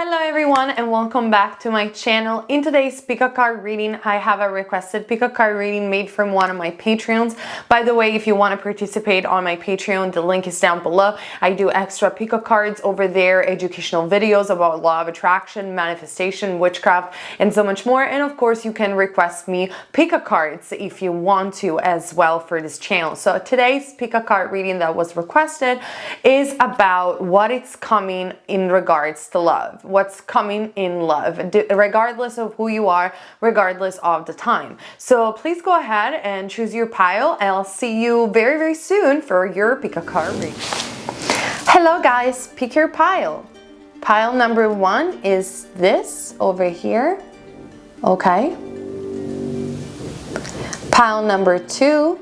Hello everyone and welcome back to my channel. In today's pick a card reading, I have a requested pick a card reading made from one of my Patreons. By the way, if you want to participate on my Patreon, the link is down below. I do extra pick a cards over there, educational videos about law of attraction, manifestation, witchcraft, and so much more. And of course, you can request me pick a cards if you want to as well for this channel. So today's pick a card reading that was requested is about what is coming in regards to love. What's coming in love, regardless of who you are, regardless of the time. So please go ahead and choose your pile, and I'll see you very, very soon for your pick a card reading. Hello guys, pick your pile. Pile number 1 is this over here. Okay. Pile number 2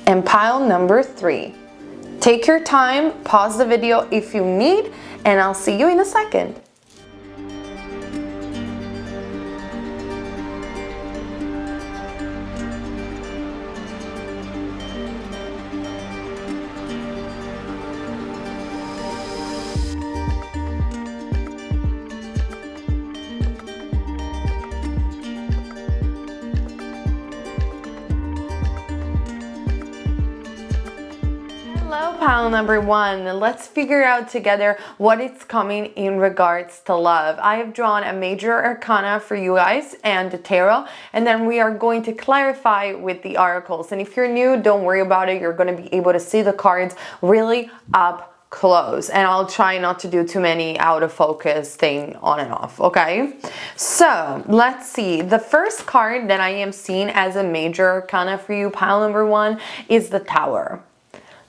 and pile number 3. Take your time, pause the video if you need, and I'll see you in a second. Hello, pile number 1. Let's figure out together what is coming in regards to love. I have drawn a major arcana for you guys and the tarot, and then we are going to clarify with the oracles. And if you're new, don't worry about it. You're going to be able to see the cards really up close, and I'll try not to do too many out of focus thing on and off. Okay, so let's see. The first card that I am seeing as a major arcana for you, pile number 1, is the Tower.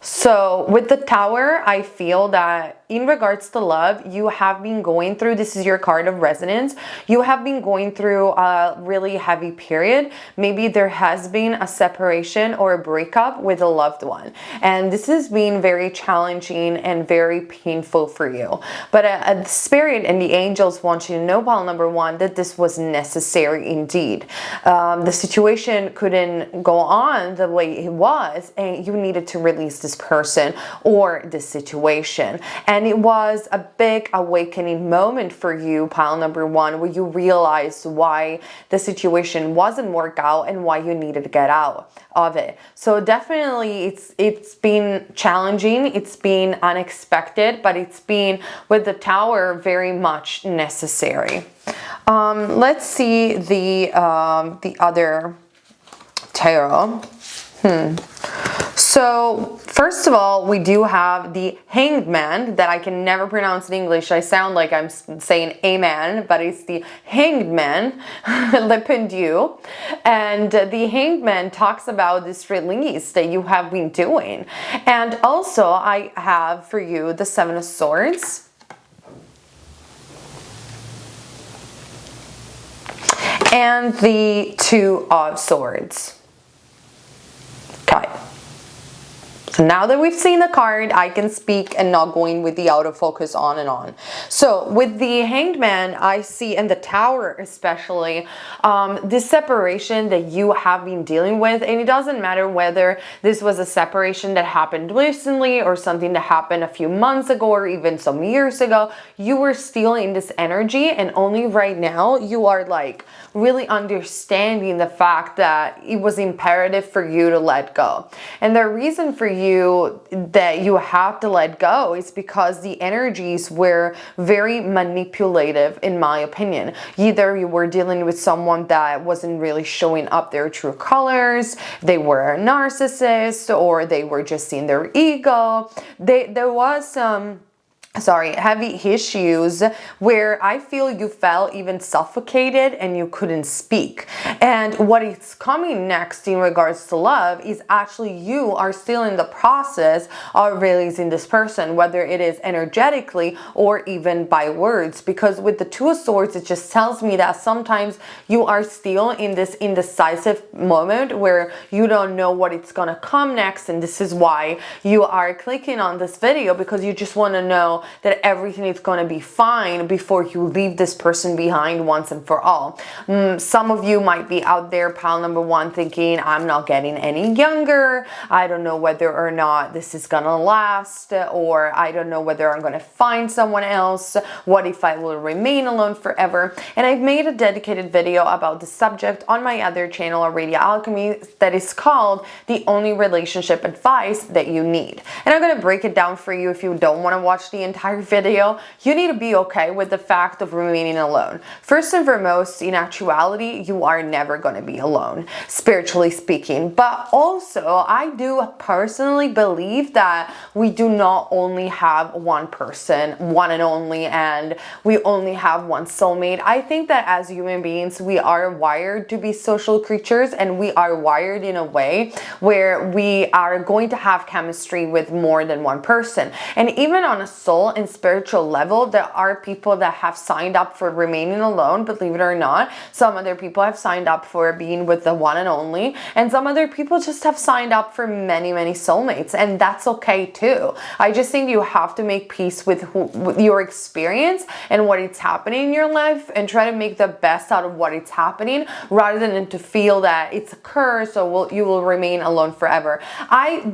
So with the Tower, I feel that in regards to love, you have been going through, this is your card of resonance, you have been going through a really heavy period. Maybe there has been a separation or a breakup with a loved one. And this has been very challenging and very painful for you. But the Spirit and the angels want you to know, pile number 1, that this was necessary indeed. The situation couldn't go on the way it was, and you needed to release this person or this situation. And it was a big awakening moment for you, pile number 1, where you realized why the situation wasn't work out and why you needed to get out of it. So definitely it's been challenging, it's been unexpected, but it's been, with the Tower, very much necessary. Let's see the other tarot. So first of all, we do have the Hanged Man that I can never pronounce in English. I sound like I'm saying amen, but it's the Hanged Man, Le Pendu. And the Hanged Man talks about this release that you have been doing. And also I have for you the 7 of Swords. And the 2 of Swords. Okay. So now that we've seen the card, I can speak and not going with the out of focus on and on. So with the Hanged Man, I see, and the Tower especially, this separation that you have been dealing with. And it doesn't matter whether this was a separation that happened recently or something that happened a few months ago or even some years ago. You were still in this energy, and only right now you are like really understanding the fact that it was imperative for you to let go. And the reason for you that you have to let go is because the energies were very manipulative, in my opinion. Either you were dealing with someone that wasn't really showing up their true colors, they were a narcissist, or they were just seeing their ego. There was some heavy issues where I feel you felt even suffocated and you couldn't speak. And what is coming next in regards to love is actually you are still in the process of releasing this person, whether it is energetically or even by words. Because with the 2 of Swords, it just tells me that sometimes you are still in this indecisive moment where you don't know what it's gonna come next. And this is why you are clicking on this video, because you just want to know know that everything is going to be fine before you leave this person behind once and for all. Some of you might be out there, pile number one, thinking, I'm not getting any younger. I don't know whether or not this is going to last, or I don't know whether I'm going to find someone else. What if I will remain alone forever? And I've made a dedicated video about the subject on my other channel already, Alchemy, that is called The Only Relationship Advice That You Need. And I'm going to break it down for you. If you don't want to watch the entire video, you need to be okay with the fact of remaining alone. First and foremost, in actuality, you are never going to be alone, spiritually speaking. But also, I do personally believe that we do not only have one person, one and only, and we only have one soulmate. I think that as human beings, we are wired to be social creatures, and we are wired in a way where we are going to have chemistry with more than one person. And even on a soul and spiritual level, there are people that have signed up for remaining alone, believe it or not. Some other people have signed up for being with the one and only, and some other people just have signed up for many soulmates, and that's okay too. I just think you have to make peace with your experience and what is happening in your life, and try to make the best out of what is happening, rather than to feel that it's a curse or you will remain alone forever. I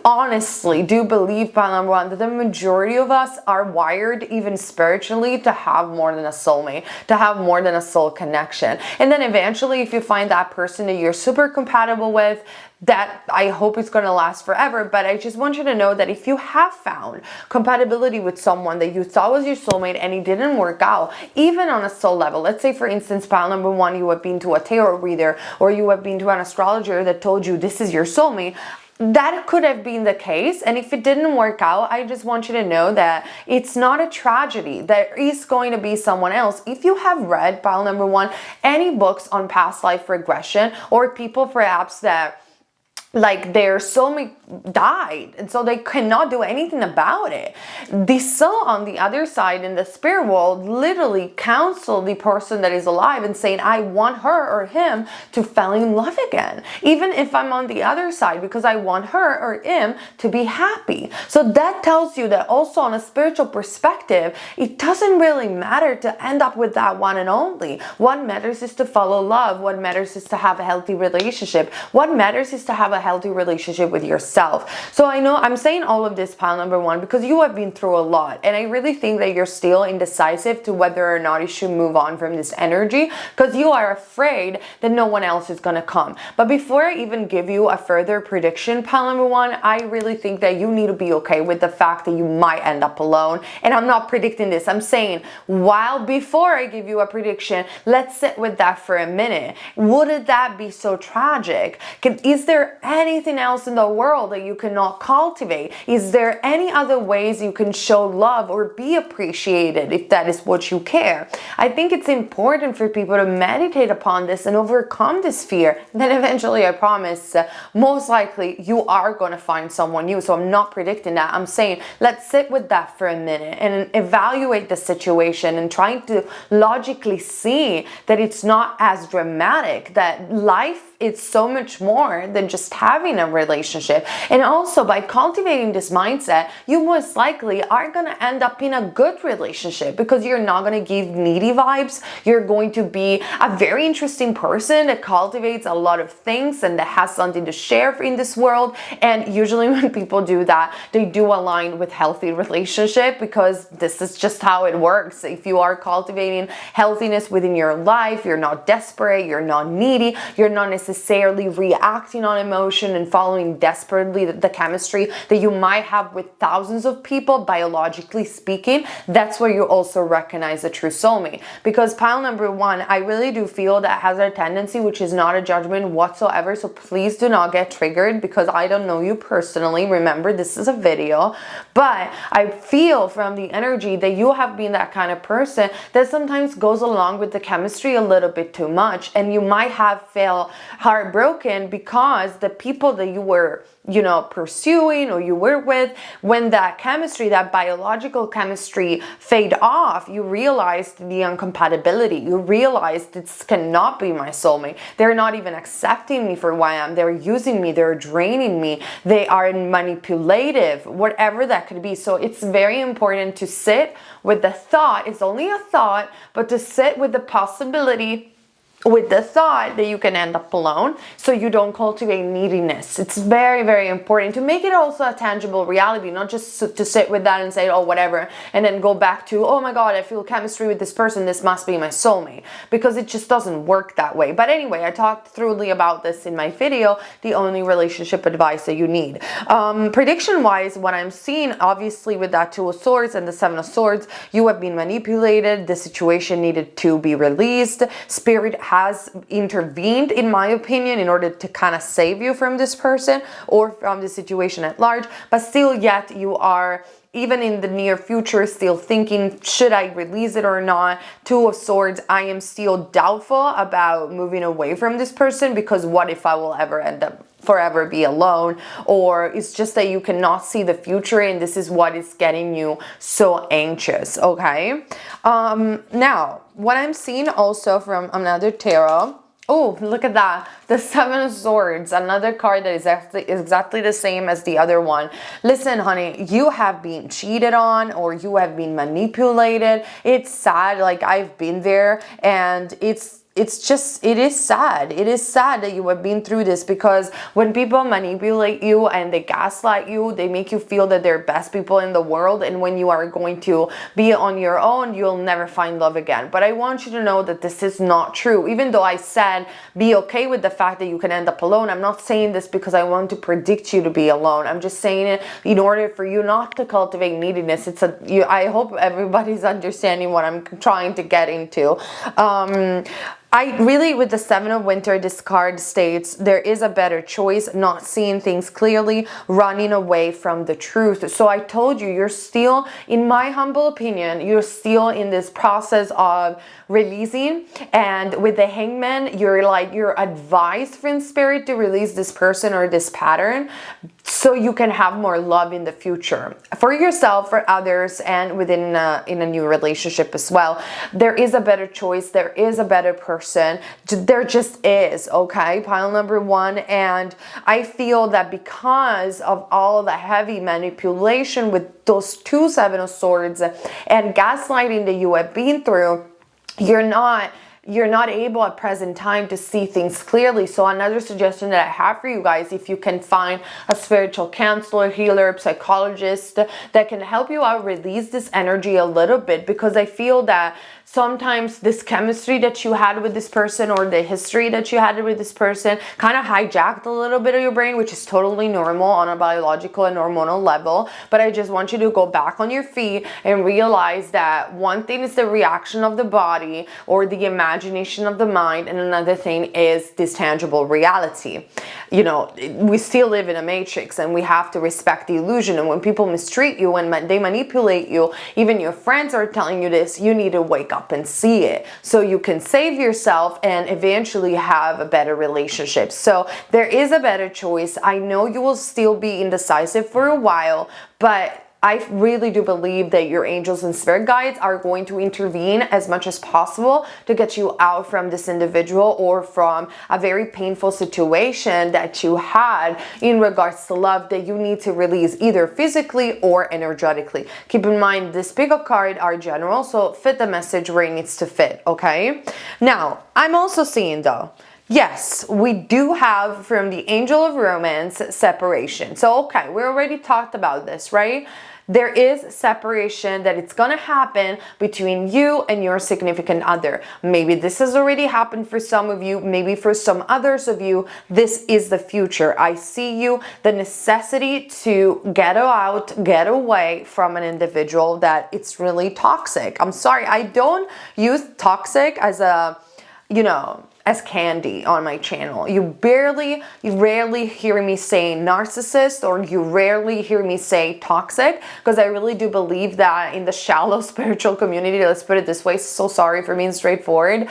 honestly do believe, pile number one, that the majority of us are wired, even spiritually, to have more than a soulmate, to have more than a soul connection. And then eventually, if you find that person that you're super compatible with, that I hope it's going to last forever. But I just want you to know that if you have found compatibility with someone that you thought was your soulmate and it didn't work out, even on a soul level, let's say for instance, pile number one, you have been to a tarot reader, or you have been to an astrologer that told you this is your soulmate. That could have been the case, and if it didn't work out, I just want you to know that it's not a tragedy. There is going to be someone else. If you have read, pile number one, any books on past life regression, or people perhaps that like their soulmate died and so they cannot do anything about it, the soul on the other side in the spirit world literally counsel the person that is alive and saying, I want her or him to fall in love again, even if I'm on the other side, because I want her or him to be happy. So that tells you that also on a spiritual perspective, it doesn't really matter to end up with that one and only. What matters is to follow love. What matters is to have a healthy relationship. What matters is to have a healthy relationship with yourself. So I know I'm saying all of this, pile number one, because you have been through a lot, and I really think that you're still indecisive to whether or not you should move on from this energy, because you are afraid that no one else is going to come. But before I even give you a further prediction, pile number one, I really think that you need to be okay with the fact that you might end up alone. And I'm not predicting this. I'm saying, while before I give you a prediction, let's sit with that for a minute. Would that be so tragic? Is there anything else in the world that you cannot cultivate? Is there any other ways you can show love or be appreciated if that is what you care? I think it's important for people to meditate upon this and overcome this fear. Then eventually, I promise, most likely you are going to find someone new. So I'm not predicting that. I'm saying let's sit with that for a minute and evaluate the situation and trying to logically see that it's not as dramatic, that life is so much more than just having a relationship. And also, by cultivating this mindset, you most likely are going to end up in a good relationship, because you're not going to give needy vibes. You're going to be a very interesting person that cultivates a lot of things and that has something to share in this world. And usually when people do that, they do align with healthy relationship, because this is just how it works. If you are cultivating healthiness within your life, you're not desperate, you're not needy, you're not necessarily reacting on emotion and following desperately the chemistry that you might have with thousands of people, biologically speaking. That's where you also recognize a true soulmate. Because pile number one, I really do feel that has a tendency, which is not a judgment whatsoever, so please do not get triggered, because I don't know you personally. Remember, this is a video, but I feel from the energy that you have been that kind of person that sometimes goes along with the chemistry a little bit too much, and you might have felt heartbroken because the people that you were, you know, pursuing or you were with, when that chemistry, that biological chemistry fade off, you realized the incompatibility. You realized this cannot be my soulmate. They're not even accepting me for who I am. They're using me. They're draining me. They are manipulative, whatever that could be. So it's very important to sit with the thought. It's only a thought, but to sit with the possibility, with the thought that you can end up alone, so you don't cultivate neediness. It's very, very important to make it also a tangible reality, not just to sit with that and say, oh, whatever, and then go back to, oh my God, I feel chemistry with this person, this must be my soulmate, because it just doesn't work that way. But anyway, I talked thoroughly about this in my video, the only relationship advice that you need. Prediction wise, what I'm seeing, obviously with that Two of Swords and the Seven of Swords, you have been manipulated. The situation needed to be released. Spirit has intervened, in my opinion, in order to kind of save you from this person or from the situation at large, but still yet you are, even in the near future, still thinking, should I release it or not? Two of Swords, I am still doubtful about moving away from this person, because what if I will ever end up forever be alone? Or it's just that you cannot see the future, and this is what is getting you so anxious, okay? Now, what I'm seeing also from another tarot, oh, look at that. The Seven of Swords, another card that is exactly the same as the other one. Listen, honey, you have been cheated on, or you have been manipulated. It's sad. Like, I've been there, and it is sad. It is sad that you have been through this, because when people manipulate you and they gaslight you, they make you feel that they're best people in the world. And when you are going to be on your own, you'll never find love again. But I want you to know that this is not true. Even though I said be okay with the fact that you can end up alone, I'm not saying this because I want to predict you to be alone. I'm just saying it in order for you not to cultivate neediness. I hope everybody's understanding what I'm trying to get into. I really, with the Seven of Winter, this card states there is a better choice, not seeing things clearly, running away from the truth. So I told you, you're still, in my humble opinion, you're still in this process of releasing. And with the Hangman, you're advised from Spirit to release this person or this pattern, so you can have more love in the future for yourself, for others, and within in a new relationship as well. There is a better choice. There is a better person. There just is, okay? Pile number one. And I feel that because of all the heavy manipulation with those two Seven of Swords and gaslighting that you have been through, you're not able at present time to see things clearly. So another suggestion that I have for you guys, if you can find a spiritual counselor, healer, psychologist that can help you out release this energy a little bit, because I feel that sometimes this chemistry that you had with this person, or the history that you had with this person, kind of hijacked a little bit of your brain, which is totally normal on a biological and hormonal level. But I just want you to go back on your feet and realize that one thing is the reaction of the body or the imagination of the mind, and another thing is this tangible reality. You know, we still live in a matrix, and we have to respect the illusion. And when people mistreat you, when they manipulate you, even your friends are telling you this, you need to wake up and see it, so you can save yourself and eventually have a better relationship. So there is a better choice. I know you will still be indecisive for a while, but I really do believe that your angels and spirit guides are going to intervene as much as possible to get you out from this individual, or from a very painful situation that you had in regards to love that you need to release, either physically or energetically. Keep in mind, this pick-up card are general, so fit the message where it needs to fit, okay? Now, I'm also seeing though, yes, we do have from the Angel of Romance separation. So, okay, we already talked about this, right? There is separation that it's gonna happen between you and your significant other. Maybe this has already happened for some of you, maybe for some others of you, this is the future. I see you, the necessity to get out, get away from an individual that it's really toxic. I'm sorry, I don't use toxic as a, you know, as candy on my channel. You rarely hear me say narcissist, or you rarely hear me say toxic, because I really do believe that in the shallow spiritual community, let's put it this way, so sorry for being straightforward,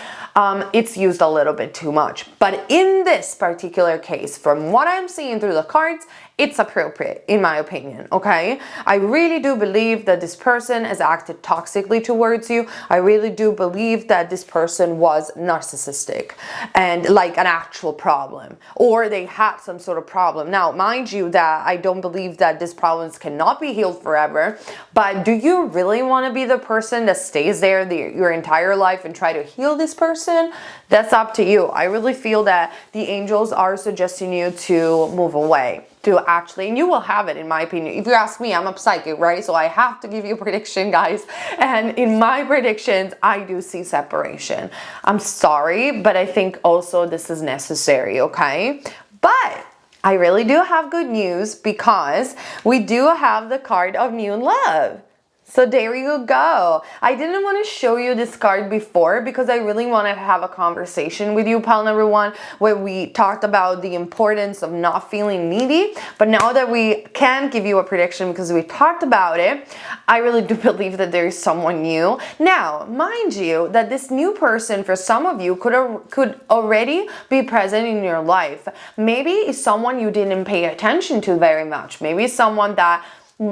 it's used a little bit too much. But in this particular case, from what I'm seeing through the cards, it's appropriate, in my opinion, okay? I really do believe that this person has acted toxically towards you. I really do believe that this person was narcissistic and like an actual problem, or they had some sort of problem. Now, mind you that I don't believe that these problems cannot be healed forever, but do you really want to be the person that stays there your entire life and try to heal this person? That's up to you. I really feel that the angels are suggesting you to move away. To actually, and you will have it, in my opinion. If you ask me, I'm a psychic, right? So I have to give you a prediction, guys. And in my predictions, I do see separation. I'm sorry, but I think also this is necessary, okay? But I really do have good news, because we do have the card of new love. So there you go. I didn't want to show you this card before because I really want to have a conversation with you, pal number one, where we talked about the importance of not feeling needy. But now that we can give you a prediction because we talked about it, I really do believe that there is someone new. Now, mind you, that this new person for some of you could already be present in your life. Maybe it's someone you didn't pay attention to very much. Maybe it's someone that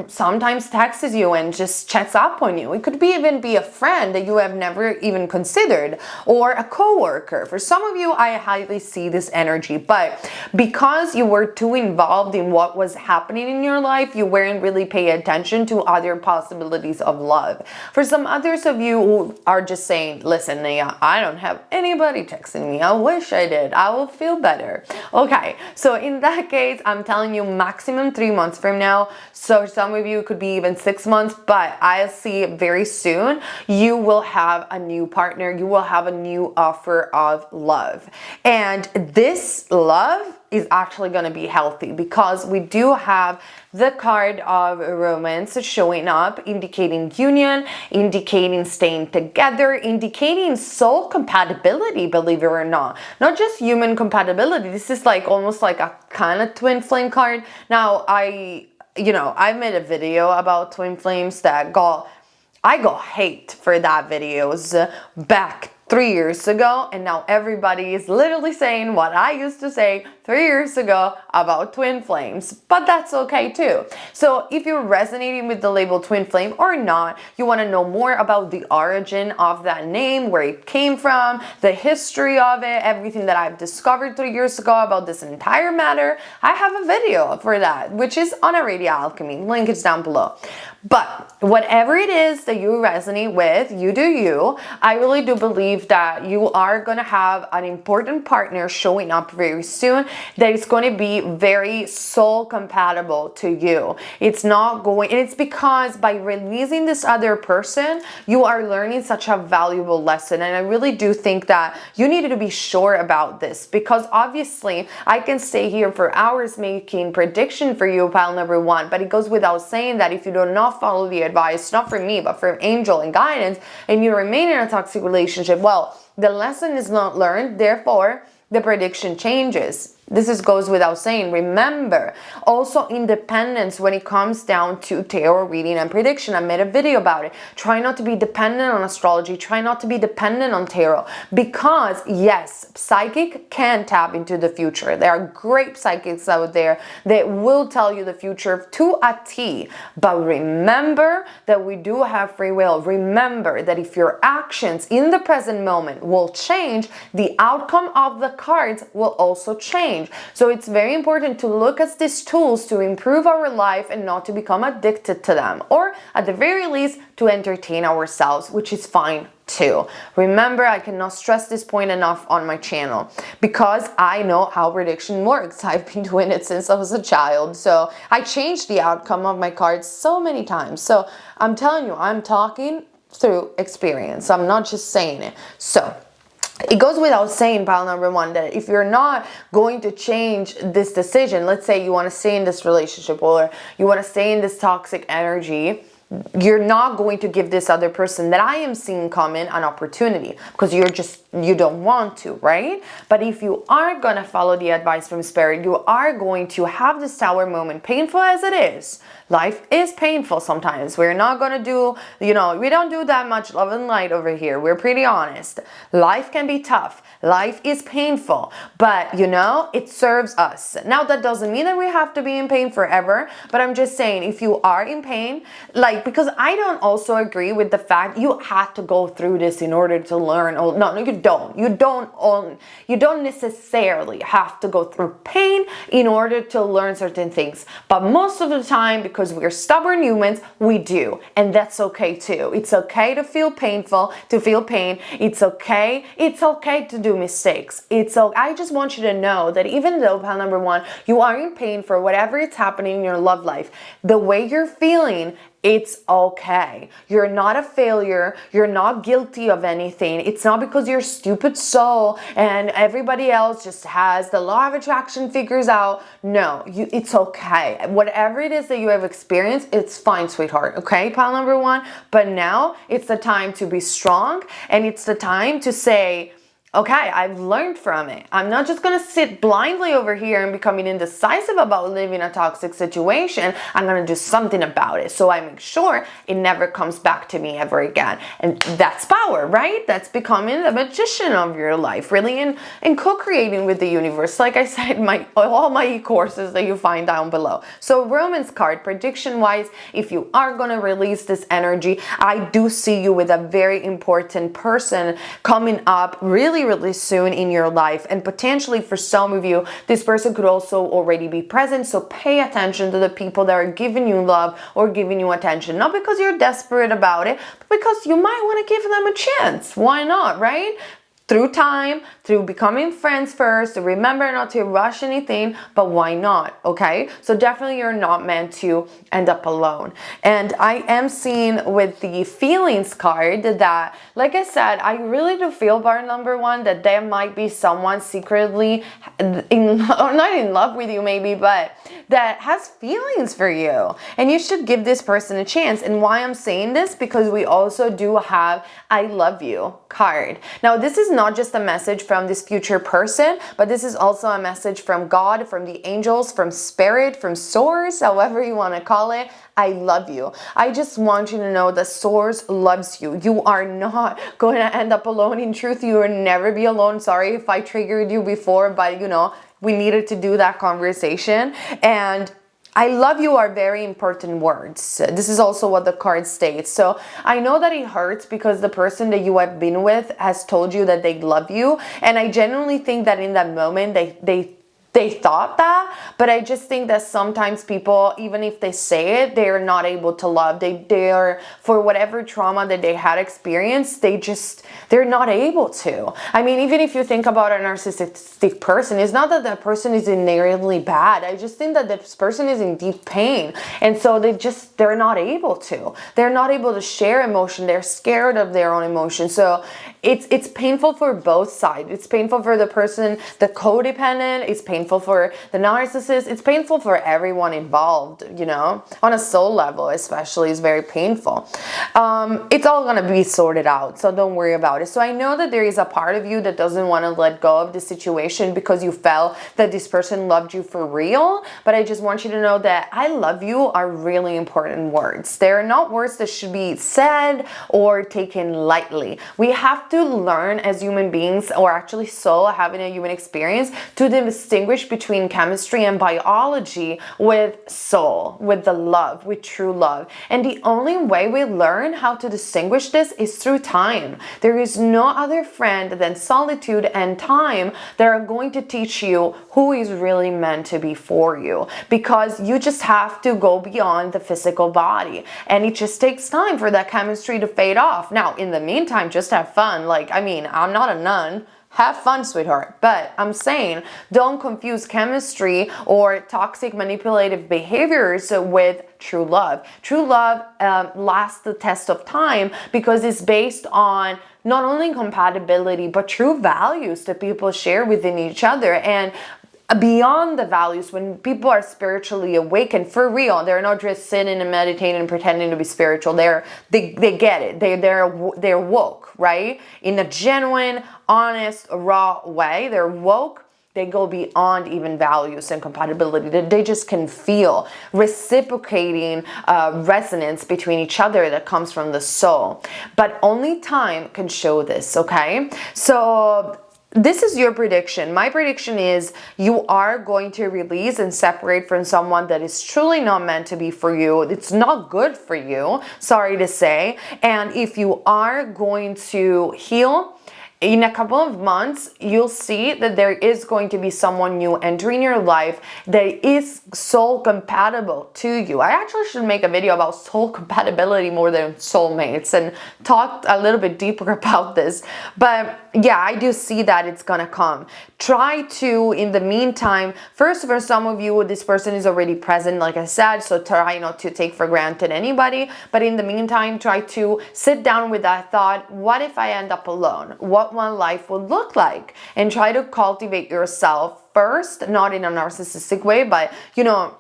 sometimes texts you and just checks up on you. It could even be a friend that you have never even considered, or a coworker. For some of you, I highly see this energy, but because you were too involved in what was happening in your life, you weren't really paying attention to other possibilities of love. For some others of you who are just saying, listen, Neyah, I don't have anybody texting me. I wish I did. I will feel better. Okay, so in that case, I'm telling you maximum 3 months from now. So some of you could be even 6 months, but I see very soon you will have a new partner. You will have a new offer of love. And this love is actually going to be healthy, because we do have the card of romance showing up, indicating union, indicating staying together, indicating soul compatibility, believe it or not. Not just human compatibility. This is like almost like a kind of twin flame card. Now, I made a video about twin flames that I got hate for that videos back 3 years ago, and now everybody is literally saying what I used to say 3 years ago about twin flames, but that's okay too. So if you're resonating with the label twin flame or not, you want to know more about the origin of that name, where it came from, the history of it, everything that I've discovered 3 years ago about this entire matter, I have a video for that, which is on Already Alchemy. Link is down below. But whatever it is that you resonate with, you do you. I really do believe that you are going to have an important partner showing up very soon that is going to be very soul compatible to you. It's not going, and it's because by releasing this other person, you are learning such a valuable lesson. And I really do think that you need to be sure about this, because obviously I can stay here for hours making prediction for you, pile number one, but it goes without saying that if you do not follow the advice, not from me, but from angel and guidance, and you remain in a toxic relationship, well, the lesson is not learned, therefore the prediction changes. This goes without saying. Remember, also independence when it comes down to tarot reading and prediction. I made a video about it. Try not to be dependent on astrology. Try not to be dependent on tarot, because yes, psychic can tap into the future. There are great psychics out there that will tell you the future to a T. But remember that we do have free will. Remember that if your actions in the present moment will change, the outcome of the cards will also change. So it's very important to look at these tools to improve our life and not to become addicted to them, or at the very least to entertain ourselves, which is fine too. Remember, I cannot stress this point enough on my channel, because I know how prediction works. I've been doing it since I was a child, so I changed the outcome of my cards so many times. So I'm telling you, I'm talking through experience. I'm not just saying it. So it goes without saying, pile number one, that if you're not going to change this decision, let's say you want to stay in this relationship or you want to stay in this toxic energy, you're not going to give this other person that I am seeing coming an opportunity, because you don't want to, right? But if you are going to follow the advice from Spirit, you are going to have this Tower moment, painful as it is. Life is painful sometimes. We're not going to do, we don't do that much love and light over here. We're pretty honest. Life can be tough. Life is painful, but it serves us. Now, that doesn't mean that we have to be in pain forever, but I'm just saying, if you are in pain, because I don't also agree with the fact you have to go through this in order to learn. Oh, no, you don't. You don't necessarily have to go through pain in order to learn certain things. But most of the time, because we're stubborn humans, we do. And that's okay too. It's okay to feel painful, to feel pain. It's okay. It's okay to do mistakes. I just want you to know that even though, pile number one, you are in pain for whatever is happening in your love life, the way you're feeling, it's okay. You're not a failure. You're not guilty of anything. It's not because you're a stupid soul and everybody else just has the law of attraction figures out. No, it's okay. Whatever it is that you have experienced, it's fine, sweetheart. Okay, pile number one. But now it's the time to be strong, and it's the time to say, okay, I've learned from it. I'm not just going to sit blindly over here and becoming indecisive about living a toxic situation. I'm going to do something about it, so I make sure it never comes back to me ever again. And that's power, right? That's becoming the magician of your life, really, in co-creating with the universe. Like I said, all my e-courses that you find down below. So Romance card, prediction-wise, if you are going to release this energy, I do see you with a very important person coming up really soon in your life, and potentially for some of you, this person could also already be present. So pay attention to the people that are giving you love or giving you attention, not because you're desperate about it, but because you might want to give them a chance. Why not, right? Through time, through becoming friends first, remember not to rush anything, but why not, okay? So definitely you're not meant to end up alone. And I am seeing with the feelings card that, like I said, I really do feel, bar number one, that there might be someone secretly not in love with you maybe, but that has feelings for you. And you should give this person a chance. And why I'm saying this, because we also do have I love you card. Now, this is not just a message from this future person, but this is also a message from God, from the angels, from spirit, from source, however you want to call it. I love you. I just want you to know that source loves you. You are not going to end up alone. In truth, you will never be alone. Sorry if I triggered you before, but we needed to do that conversation. And I love you are very important words. This is also what the card states. So I know that it hurts because the person that you have been with has told you that they love you. And I genuinely think that in that moment, they thought that, but I just think that sometimes people, even if they say it, they're not able to love. They are, for whatever trauma that they had experienced, they're not able to. I mean, even if you think about a narcissistic person, it's not that that person is inherently bad. I just think that this person is in deep pain. And so they're not able to. They're not able to share emotion. They're scared of their own emotion. So it's painful for both sides. It's painful for the person, the codependent. It's painful for the narcissist. It's painful for everyone involved, on a soul level especially. It's very painful. It's all going to be sorted out, so don't worry about it. So I know that there is a part of you that doesn't want to let go of the situation because you felt that this person loved you for real, but I just want you to know that I love you are really important words. They're not words that should be said or taken lightly. We have to learn as human beings, or actually soul, having a human experience, to distinguish between chemistry and biology with soul, with the love, with true love. And the only way we learn how to distinguish this is through time. There is no other friend than solitude and time that are going to teach you who is really meant to be for you, because you just have to go beyond the physical body, and it just takes time for that chemistry to fade off. Now, in the meantime, just have fun. I'm not a nun. Have fun, sweetheart. But I'm saying, don't confuse chemistry or toxic manipulative behaviors with true love. True love lasts the test of time because it's based on not only compatibility, but true values that people share within each other. And beyond the values, when people are spiritually awakened for real, they're not just sitting and meditating and pretending to be spiritual. They get it. They're woke, right? In a genuine, honest, raw way. They're woke. They go beyond even values and compatibility. They just can feel reciprocating resonance between each other that comes from the soul. But only time can show this, okay? So this is your prediction. My prediction is you are going to release and separate from someone that is truly not meant to be for you. It's not good for you, sorry to say. And if you are going to heal, in a couple of months, you'll see that there is going to be someone new entering your life that is soul compatible to you. I actually should make a video about soul compatibility more than soulmates and talk a little bit deeper about this. But yeah, I do see that it's gonna come. Try to, in the meantime, first for some of you, this person is already present, like I said, so try not to take for granted anybody. But in the meantime, try to sit down with that thought, what if I end up alone? What my life would look like? And try to cultivate yourself first, not in a narcissistic way, but, you know,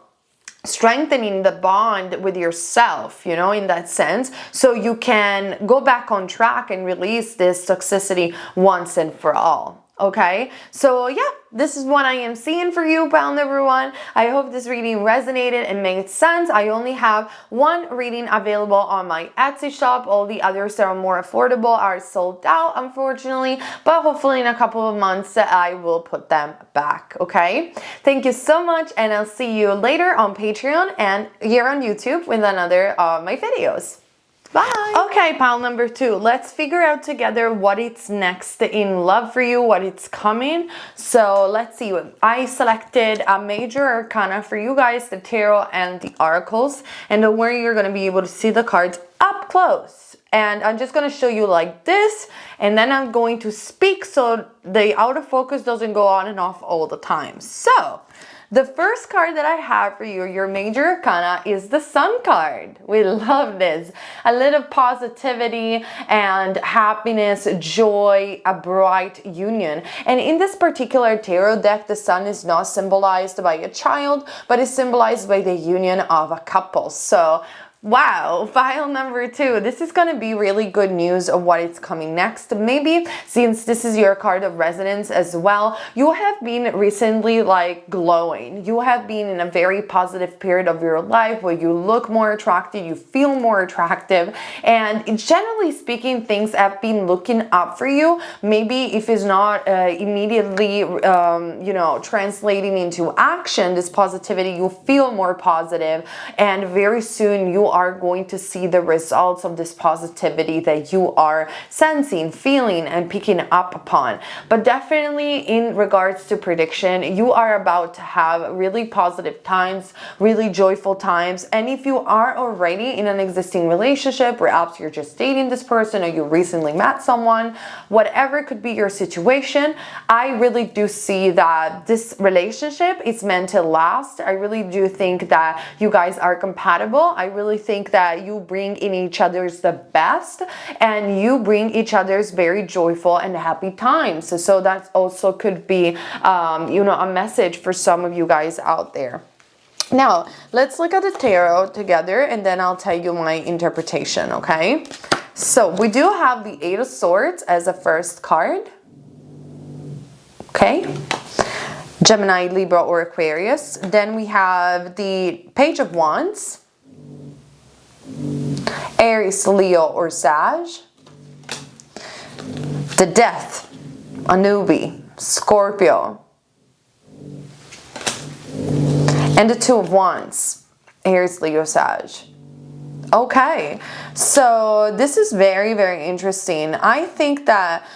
strengthening the bond with yourself, you know, in that sense, so you can go back on track and release this toxicity once and for all. Okay, so yeah, this is what I am seeing for you, pal number one. I hope this reading resonated and made sense. I only have one reading available on my Etsy shop. All the others that are more affordable are sold out, unfortunately, but hopefully in a couple of months I will put them back. Okay, thank you so much, and I'll see you later on Patreon and here on YouTube with another of my videos. Bye. Okay, pile number two. Let's figure out together what it's next in love for you, what it's coming. So let's see. I selected a major arcana for you guys, the tarot and the oracles. And don't worry, you're going to be able to see the cards up close. And I'm just going to show you like this. And then I'm going to speak so the out of focus doesn't go on and off all the time. So the first card that I have for you, your major arcana, is the Sun card. We love this. A little positivity and happiness, joy, a bright union. And in this particular tarot deck, the Sun is not symbolized by a child, but is symbolized by the union of a couple. So wow, file number two. This is going to be really good news of what is coming next. Maybe since this is your card of resonance as well, you have been recently like glowing. You have been in a very positive period of your life where you look more attractive, you feel more attractive, and generally speaking, things have been looking up for you. Maybe if it's not immediately, you know, translating into action, this positivity, you feel more positive, and very soon you are going to see the results of this positivity that you are sensing, feeling, and picking up upon. But definitely in regards to prediction, you are about to have really positive times, really joyful times. And if you are already in an existing relationship, perhaps you're just dating this person or you recently met someone, whatever could be your situation, I really do see that this relationship is meant to last. I really do think that you guys are compatible. I really think that you bring in each other's the best, and you bring each other's very joyful and happy times. So that also could be, you know, a message for some of you guys out there. Now, let's look at the tarot together, and then I'll tell you my interpretation, okay? So we do have the Eight of Swords as a first card. Okay. Gemini, Libra, or Aquarius. Then we have the Page of Wands. Aries, Leo, or Sag. The Death, a newbie, Scorpio. And the Two of Wands, Aries, Leo, Sag. Okay, so this is very, very interesting. I think that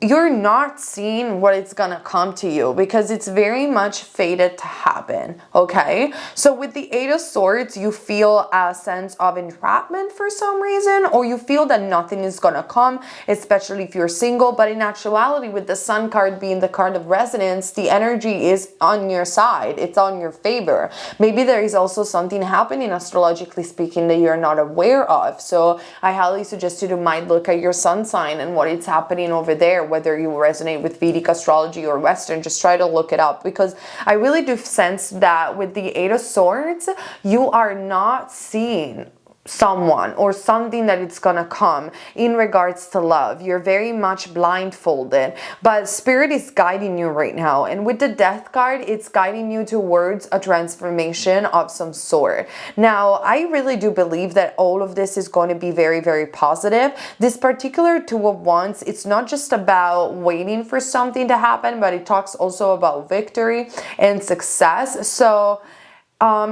you're not seeing what it's gonna come to you because it's very much fated to happen, okay? So with the Eight of Swords, you feel a sense of entrapment for some reason, or you feel that nothing is gonna come, especially if you're single. But in actuality, with the Sun card being the card of resonance, the energy is on your side. It's on your favor. Maybe there is also something happening astrologically speaking that you're not aware of. So I highly suggest you to might look at your sun sign and what is happening over there whether you resonate with Vedic astrology or Western, just try to look it up, because I really do sense that with the Eight of Swords, you are not seeing someone or something that it's gonna come in regards to love. You're very much blindfolded, but spirit is guiding you right now. And with the Death card, it's guiding you towards a transformation of some sort. Now, I really do believe that all of this is going to be very, very positive. This particular Two of Wands, it's not just about waiting for something to happen, but it talks also about victory and success. So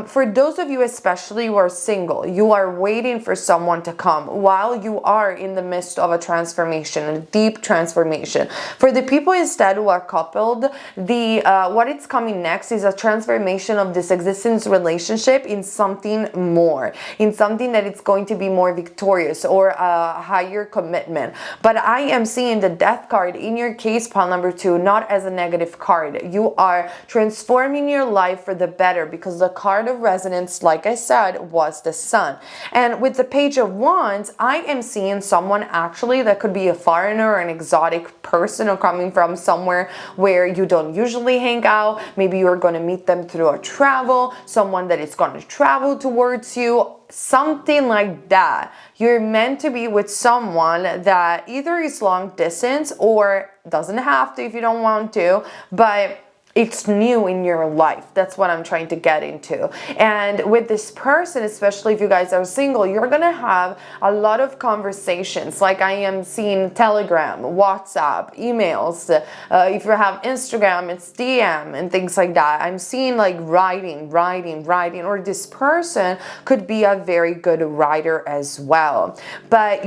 for those of you especially who are single, you are waiting for someone to come while you are in the midst of a transformation, a deep transformation. For the people instead who are coupled, what it's coming next is a transformation of this existence relationship in something more, in something that it's going to be more victorious or a higher commitment. But I am seeing the Death card in your case, pile number 2, not as a negative card. You are transforming your life for the better, because the card of resonance, like I said, was the Sun. And with the Page of Wands, I am seeing someone actually that could be a foreigner or an exotic person, or coming from somewhere where you don't usually hang out. Maybe you're going to meet them through a travel, someone that is going to travel towards you, something like that. You're meant to be with someone that either is long distance or doesn't have to if you don't want to, but it's new in your life. That's what I'm trying to get into. And with this person, especially if you guys are single, you're gonna have a lot of conversations. Like I am seeing Telegram, WhatsApp, emails. If you have Instagram, it's DM and things like that. I'm seeing like writing, or this person could be a very good writer as well. But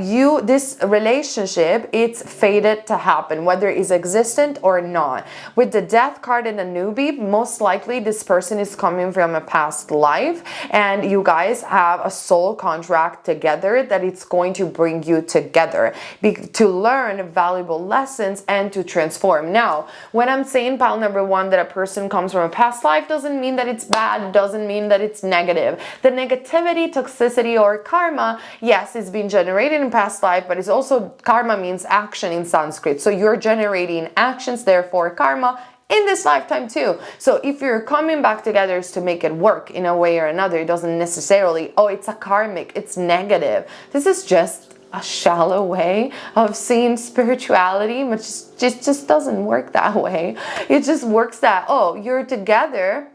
this relationship, it's fated to happen, whether it's existent or not. With the Death card and a newbie, most likely this person is coming from a past life, and you guys have a soul contract together that it's going to bring you together to learn valuable lessons and to transform. Now, when I'm saying pile number 1 that a person comes from a past life, doesn't mean that it's bad, doesn't mean that it's negative. The negativity, toxicity, or karma, yes, it's been generated in past life, but it's also, karma means action in Sanskrit. So you're generating actions, therefore karma, in this lifetime too. So if you're coming back together is to make it work in a way or another, it doesn't necessarily, oh, it's a karmic, it's negative. This is just a shallow way of seeing spirituality, which just doesn't work that way. It just works that, oh, you're together,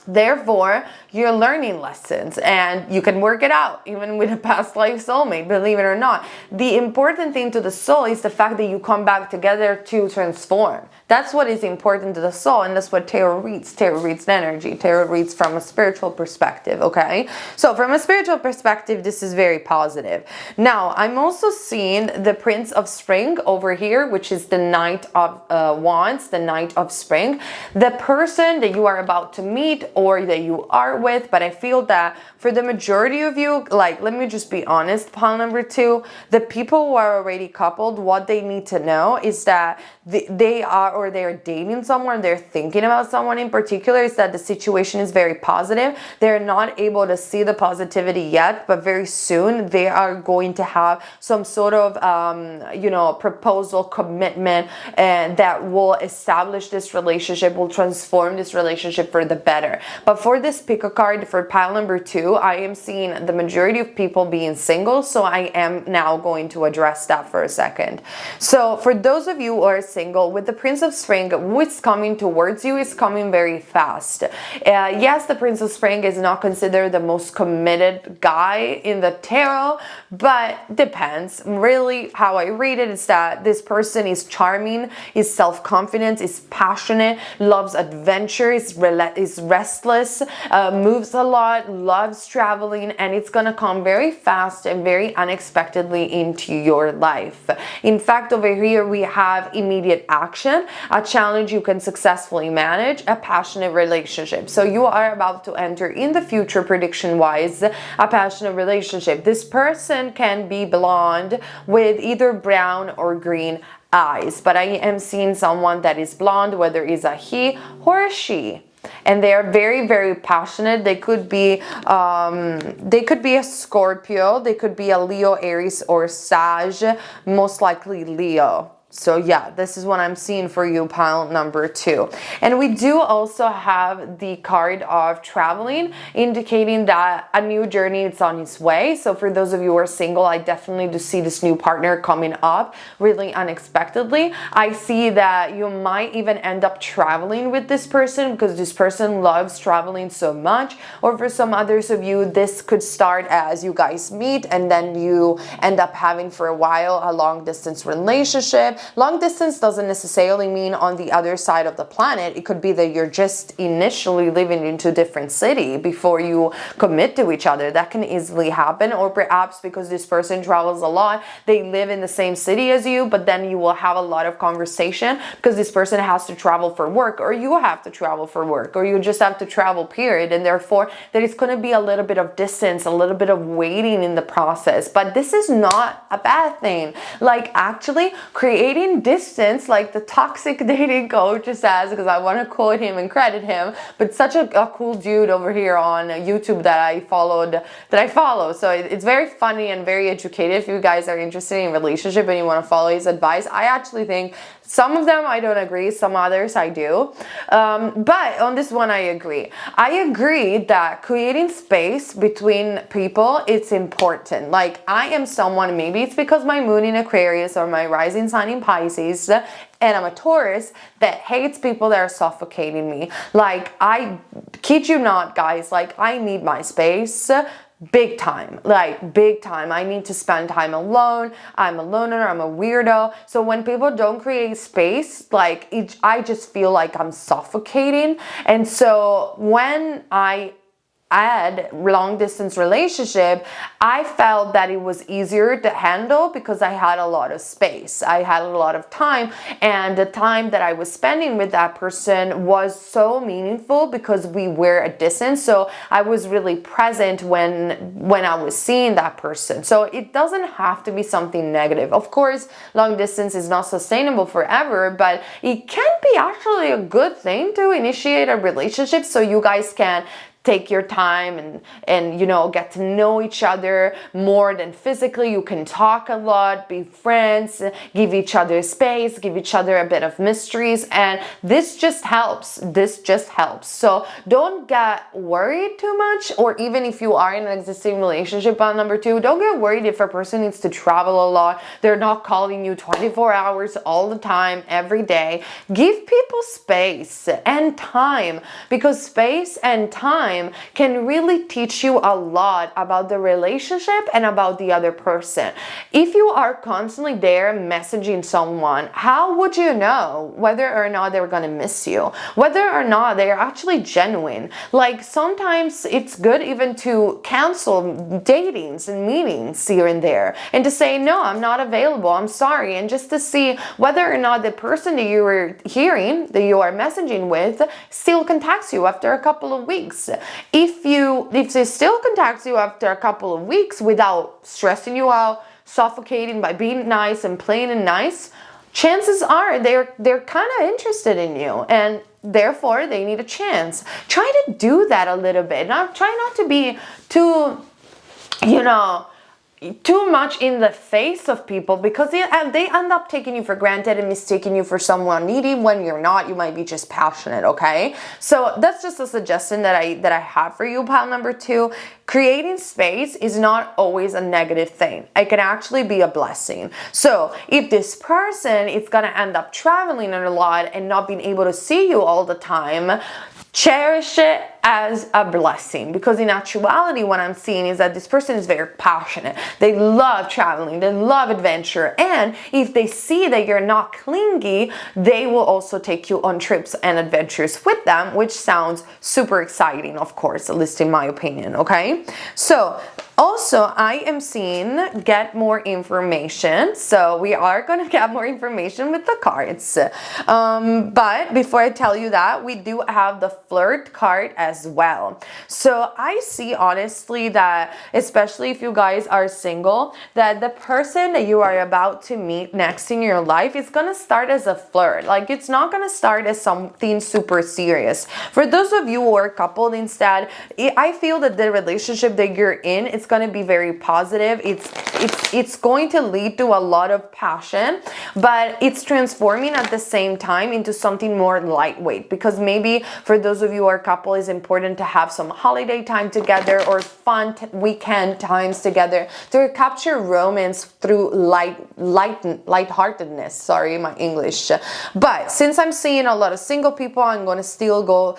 therefore, you're learning lessons and you can work it out even with a past life soulmate, believe it or not. The important thing to the soul is the fact that you come back together to transform. That's what is important to the soul, and that's what tarot reads. Tarot reads energy. Tarot reads from a spiritual perspective, okay? So from a spiritual perspective, this is very positive. Now, I'm also seeing the Prince of Spring over here, which is the Knight of Wands, the Knight of Spring. The person that you are about to meet or that you are with, but I feel that for the majority of you, like, let me just be honest, pile number 2, the people who are already coupled, what they need to know is that they are dating someone, they're thinking about someone in particular, is that the situation is very positive. They're not able to see the positivity yet, but very soon they are going to have some sort of, proposal, commitment, and that will establish this relationship, will transform this relationship for the better. But for this pick a card for pile number 2, I am seeing the majority of people being single, so I am now going to address that for a second. So for those of you who are single, with the Prince of Spring, what's coming towards you is coming very fast. Yes, the Prince of Spring is not considered the most committed guy in the tarot, but depends. Really, how I read it is that this person is charming, is self-confident, is passionate, loves adventure, is restless, moves a lot, loves traveling, and it's gonna come very fast and very unexpectedly into your life. In fact, over here we have immediate action, a challenge you can successfully manage, a passionate relationship. So you are about to enter in the future, prediction wise, a passionate relationship. This person can be blonde with either brown or green eyes, but I am seeing someone that is blonde, whether it's a he or a she. And they are very, very passionate. They could be a Scorpio, they could be a Leo, Aries, or Sag, most likely Leo. So yeah, this is what I'm seeing for you, pile number 2. And we do also have the card of traveling, indicating that a new journey is on its way. So for those of you who are single, I definitely do see this new partner coming up really unexpectedly. I see that you might even end up traveling with this person because this person loves traveling so much. Or for some others of you, this could start as you guys meet and then you end up having for a while a long distance relationship. Long distance doesn't necessarily mean on the other side of the planet. It could be that you're just initially living into a different city before you commit to each other. That can easily happen. Or perhaps because this person travels a lot, they live in the same city as you, but then you will have a lot of conversation because this person has to travel for work, or you have to travel for work, or you just have to travel, period. And therefore, there is going to be a little bit of distance, a little bit of waiting in the process. But this is not a bad thing. Like, actually creating distance, like the toxic dating coach says, because I want to quote him and credit him, but such a cool dude over here on YouTube that I follow. So it's very funny and very educated. If you guys are interested in relationship and you want to follow his advice, I actually think some of them I don't agree, some others I do. But on this one I agree. I agree that creating space between people, it's important. Like, I am someone, maybe it's because my moon in Aquarius or my rising sign in Pisces, and I'm a Taurus, that hates people that are suffocating me. Like, I kid you not, guys, like, I need my space. Big time, like big time. I need to spend time alone. I'm a loner, I'm a weirdo. So when people don't create space, like I just feel like I'm suffocating. And so when I had long distance relationship, I felt that it was easier to handle because I had a lot of space. I had a lot of time, and the time that I was spending with that person was so meaningful because we were a distance. So I was really present when I was seeing that person. So it doesn't have to be something negative. Of course, long distance is not sustainable forever, but it can be actually a good thing to initiate a relationship so you guys can take your time and you know, get to know each other more than physically. You can talk a lot, be friends, give each other space, give each other a bit of mysteries, and this just helps. This just helps. So don't get worried too much, or even if you are in an existing relationship on number 2, don't get worried if a person needs to travel a lot. They're not calling you 24 hours all the time, every day. Give people space and time, because space and time can really teach you a lot about the relationship and about the other person. If you are constantly there messaging someone, how would you know whether or not they're gonna miss you? Whether or not they're actually genuine? Like, sometimes it's good even to cancel datings and meetings here and there and to say, no, I'm not available, I'm sorry, and just to see whether or not the person that you were hearing, that you are messaging with, still contacts you after a couple of weeks. If they still contacts you after a couple of weeks without stressing you out, suffocating by being nice and plain and nice, chances are they're kind of interested in you, and therefore they need a chance. Try to do that a little bit. Try not to be too, too much in the face of people, because they end up taking you for granted and mistaking you for someone needy when you're not. You might be just passionate, okay? So that's just a suggestion that I have for you, pile number 2. Creating space is not always a negative thing. It can actually be a blessing. So if this person is gonna end up traveling a lot and not being able to see you all the time, cherish it as a blessing, because in actuality what I'm seeing is that this person is very passionate. They love traveling, they love adventure, and if they see that you're not clingy, they will also take you on trips and adventures with them, which sounds super exciting, of course, at least in my opinion, okay? So also, I am seeing get more information. So we are going to get more information with the cards. But before I tell you that, we do have the flirt card as well. So I see honestly that, especially if you guys are single, that the person that you are about to meet next in your life is going to start as a flirt. Like, it's not going to start as something super serious. For those of you who are coupled instead, I feel that the relationship that you're in, it's it's going to be very positive. It's going to lead to a lot of passion, but it's transforming at the same time into something more lightweight, because maybe for those of you who are a couple, it's important to have some holiday time together or fun weekend times together to capture romance through lightheartedness. Sorry, my English. But since I'm seeing a lot of single people, I'm going to still go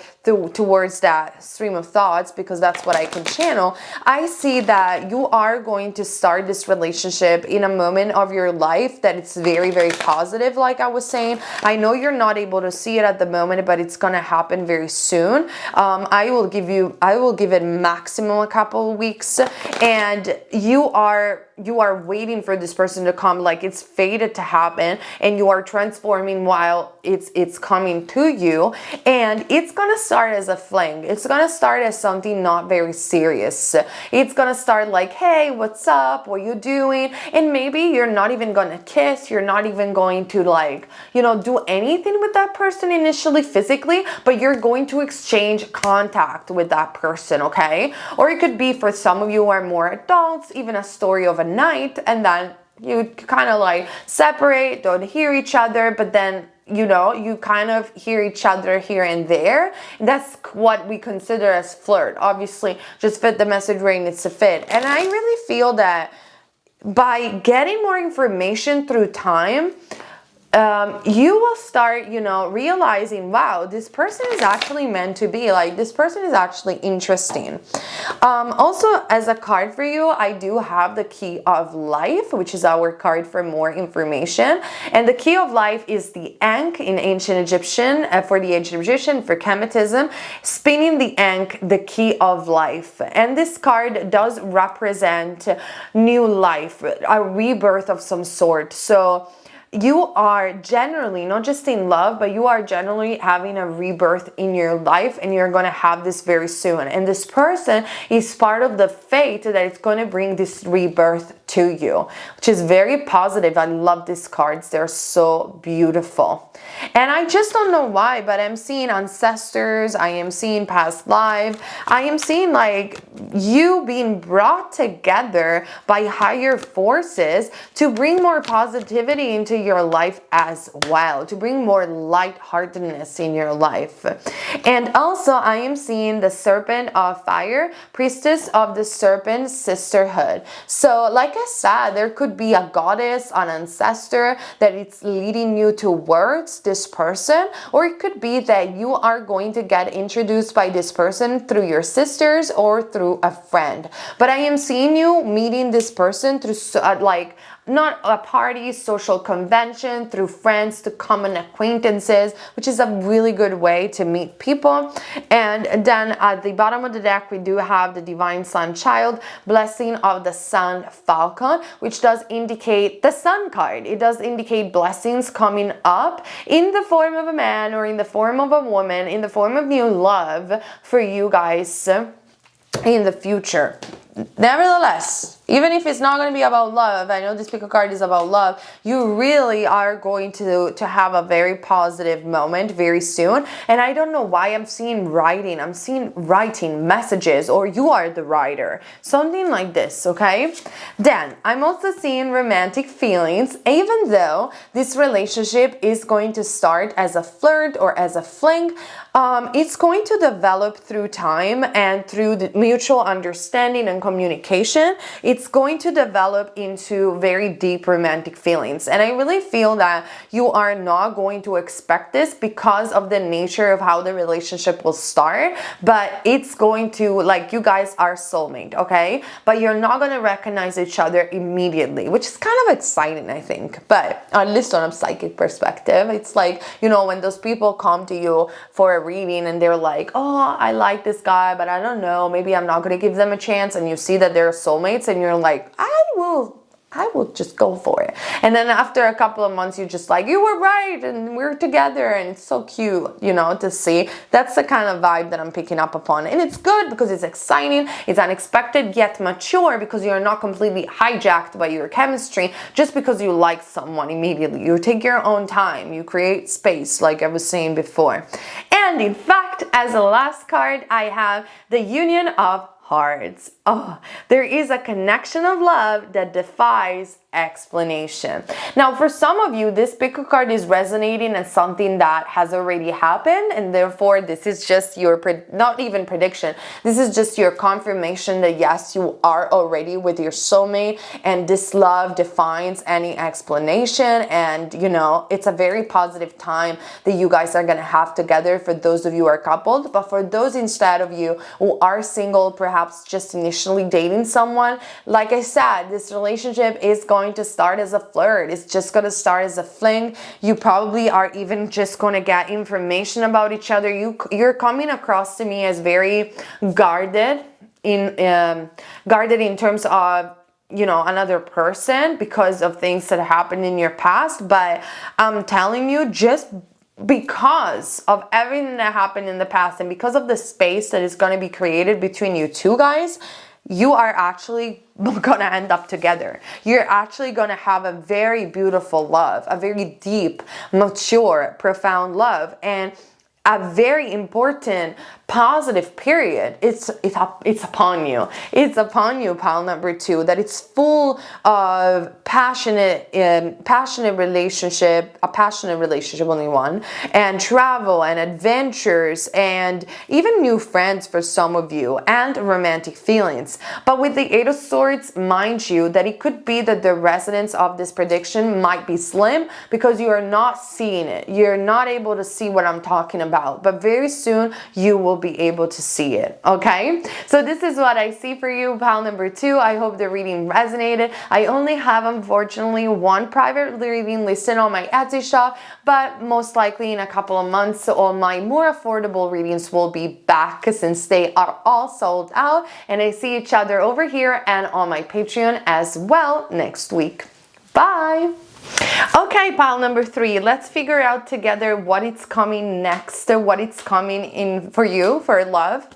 towards that stream of thoughts because that's what I can channel. I see that you are going to start this relationship in a moment of your life that it's very, very positive. Like I was saying, I know you're not able to see it at the moment, but it's going to happen very soon. I will give it maximum a couple of weeks, and you are waiting for this person to come, like it's fated to happen, and you are transforming while it's coming to you. And it's gonna start as a fling. It's gonna start as something not very serious. It's gonna start like, hey, what's up, what you doing? And maybe you're not even gonna kiss, you're not even going to, like, you know, do anything with that person initially physically, but you're going to exchange contact with that person, okay? Or it could be, for some of you who are more adults, even a story of a night, and then you kind of like separate, don't hear each other, but then, you know, you kind of hear each other here and there. That's what we consider as flirt. Obviously, just fit the message where it needs to fit. And I really feel that by getting more information through time, you will start, you know, realizing, wow, this person is actually meant to be, like, this person is actually interesting. Also, as a card for you, I do have the Key of Life, which is our card for more information. And the Key of Life is the Ankh in ancient Egyptian, for the ancient Egyptian, for Kemetism, spinning the Ankh, the Key of Life. And this card does represent new life, a rebirth of some sort. So you are generally not just in love, but you are generally having a rebirth in your life, and you're going to have this very soon. And this person is part of the fate that it's going to bring this rebirth to you, which is very positive. I love these cards. They're so beautiful. And I just don't know why, but I'm seeing ancestors. I am seeing past life. I am seeing like you being brought together by higher forces to bring more positivity into your life as well, to bring more lightheartedness in your life. And also I am seeing the Serpent of Fire, Priestess of the Serpent Sisterhood. So like I said, there could be a goddess, an ancestor that it's leading you towards this person, or it could be that you are going to get introduced by this person through your sisters or through a friend. But I am seeing you meeting this person through like not a party, social convention, through friends, to common acquaintances, which is a really good way to meet people. And then at the bottom of the deck, we do have the Divine Sun Child, Blessing of the Sun Falcon, which does indicate the Sun card. It does indicate blessings coming up in the form of a man or in the form of a woman, in the form of new love for you guys in the future. Nevertheless, even if it's not going to be about love, I know this pick a card is about love, you really are going to have a very positive moment very soon. And I don't know why I'm seeing writing. I'm seeing writing messages, or you are the writer. Something like this, okay? Then, I'm also seeing romantic feelings, even though this relationship is going to start as a flirt or as a fling. It's going to develop through time and through the mutual understanding and communication. It's going to develop into very deep romantic feelings. And I really feel that you are not going to expect this because of the nature of how the relationship will start. But it's going to, like, you guys are soulmate, okay? But you're not going to recognize each other immediately, which is kind of exciting, I think. But at least on a psychic perspective, it's like, you know, when those people come to you for a reading and they're like, oh, I like this guy, but I don't know, maybe I'm not going to give them a chance. And you see that they're soulmates and you're like, I will just go for it. And then after a couple of months, you're just like, you were right, and we're together, and it's so cute, you know, to see. That's the kind of vibe that I'm picking up upon. And it's good because it's exciting, it's unexpected, yet mature, because you're not completely hijacked by your chemistry just because you like someone immediately. You take your own time, you create space, like I was saying before. And in fact, as a last card, I have the Union of hearts. Oh, there is a connection of love that defies explanation. Now, for some of you, this picker card is resonating as something that has already happened, and therefore this is just your, not even prediction, this is just your confirmation that yes, you are already with your soulmate, and this love defines any explanation, and you know, it's a very positive time that you guys are gonna have together for those of you who are coupled. But for those instead of you who are single, perhaps just initially dating someone, like I said, this relationship is going to start as a flirt. It's just going to start as a fling. You probably are even just going to get information about each other. You're coming across to me as very guarded in terms of, you know, another person because of things that happened in your past. But I'm telling you, just because of everything that happened in the past and because of the space that is going to be created between you two guys, you are actually going to end up together. You're actually going to have a very beautiful love, a very deep, mature, profound love, and a very important positive period. It's upon you. It's upon you, pile number 2, that it's full of passionate relationship, a passionate relationship, only one, and travel and adventures and even new friends for some of you, and romantic feelings. But with the 8 of Swords, mind you that it could be that the resonance of this prediction might be slim because you are not seeing it. You're not able to see what I'm talking about, but very soon you will be able to see it. Okay, so this is what I see for you, pile number 2. I hope the reading resonated. I only have, unfortunately, one private reading listed on my Etsy shop, but most likely in a couple of months all my more affordable readings will be back since they are all sold out, and I see each other over here and on my Patreon as well next week. Bye. Okay, pile number 3, let's figure out together what it's coming next, what it's coming in for you, for love.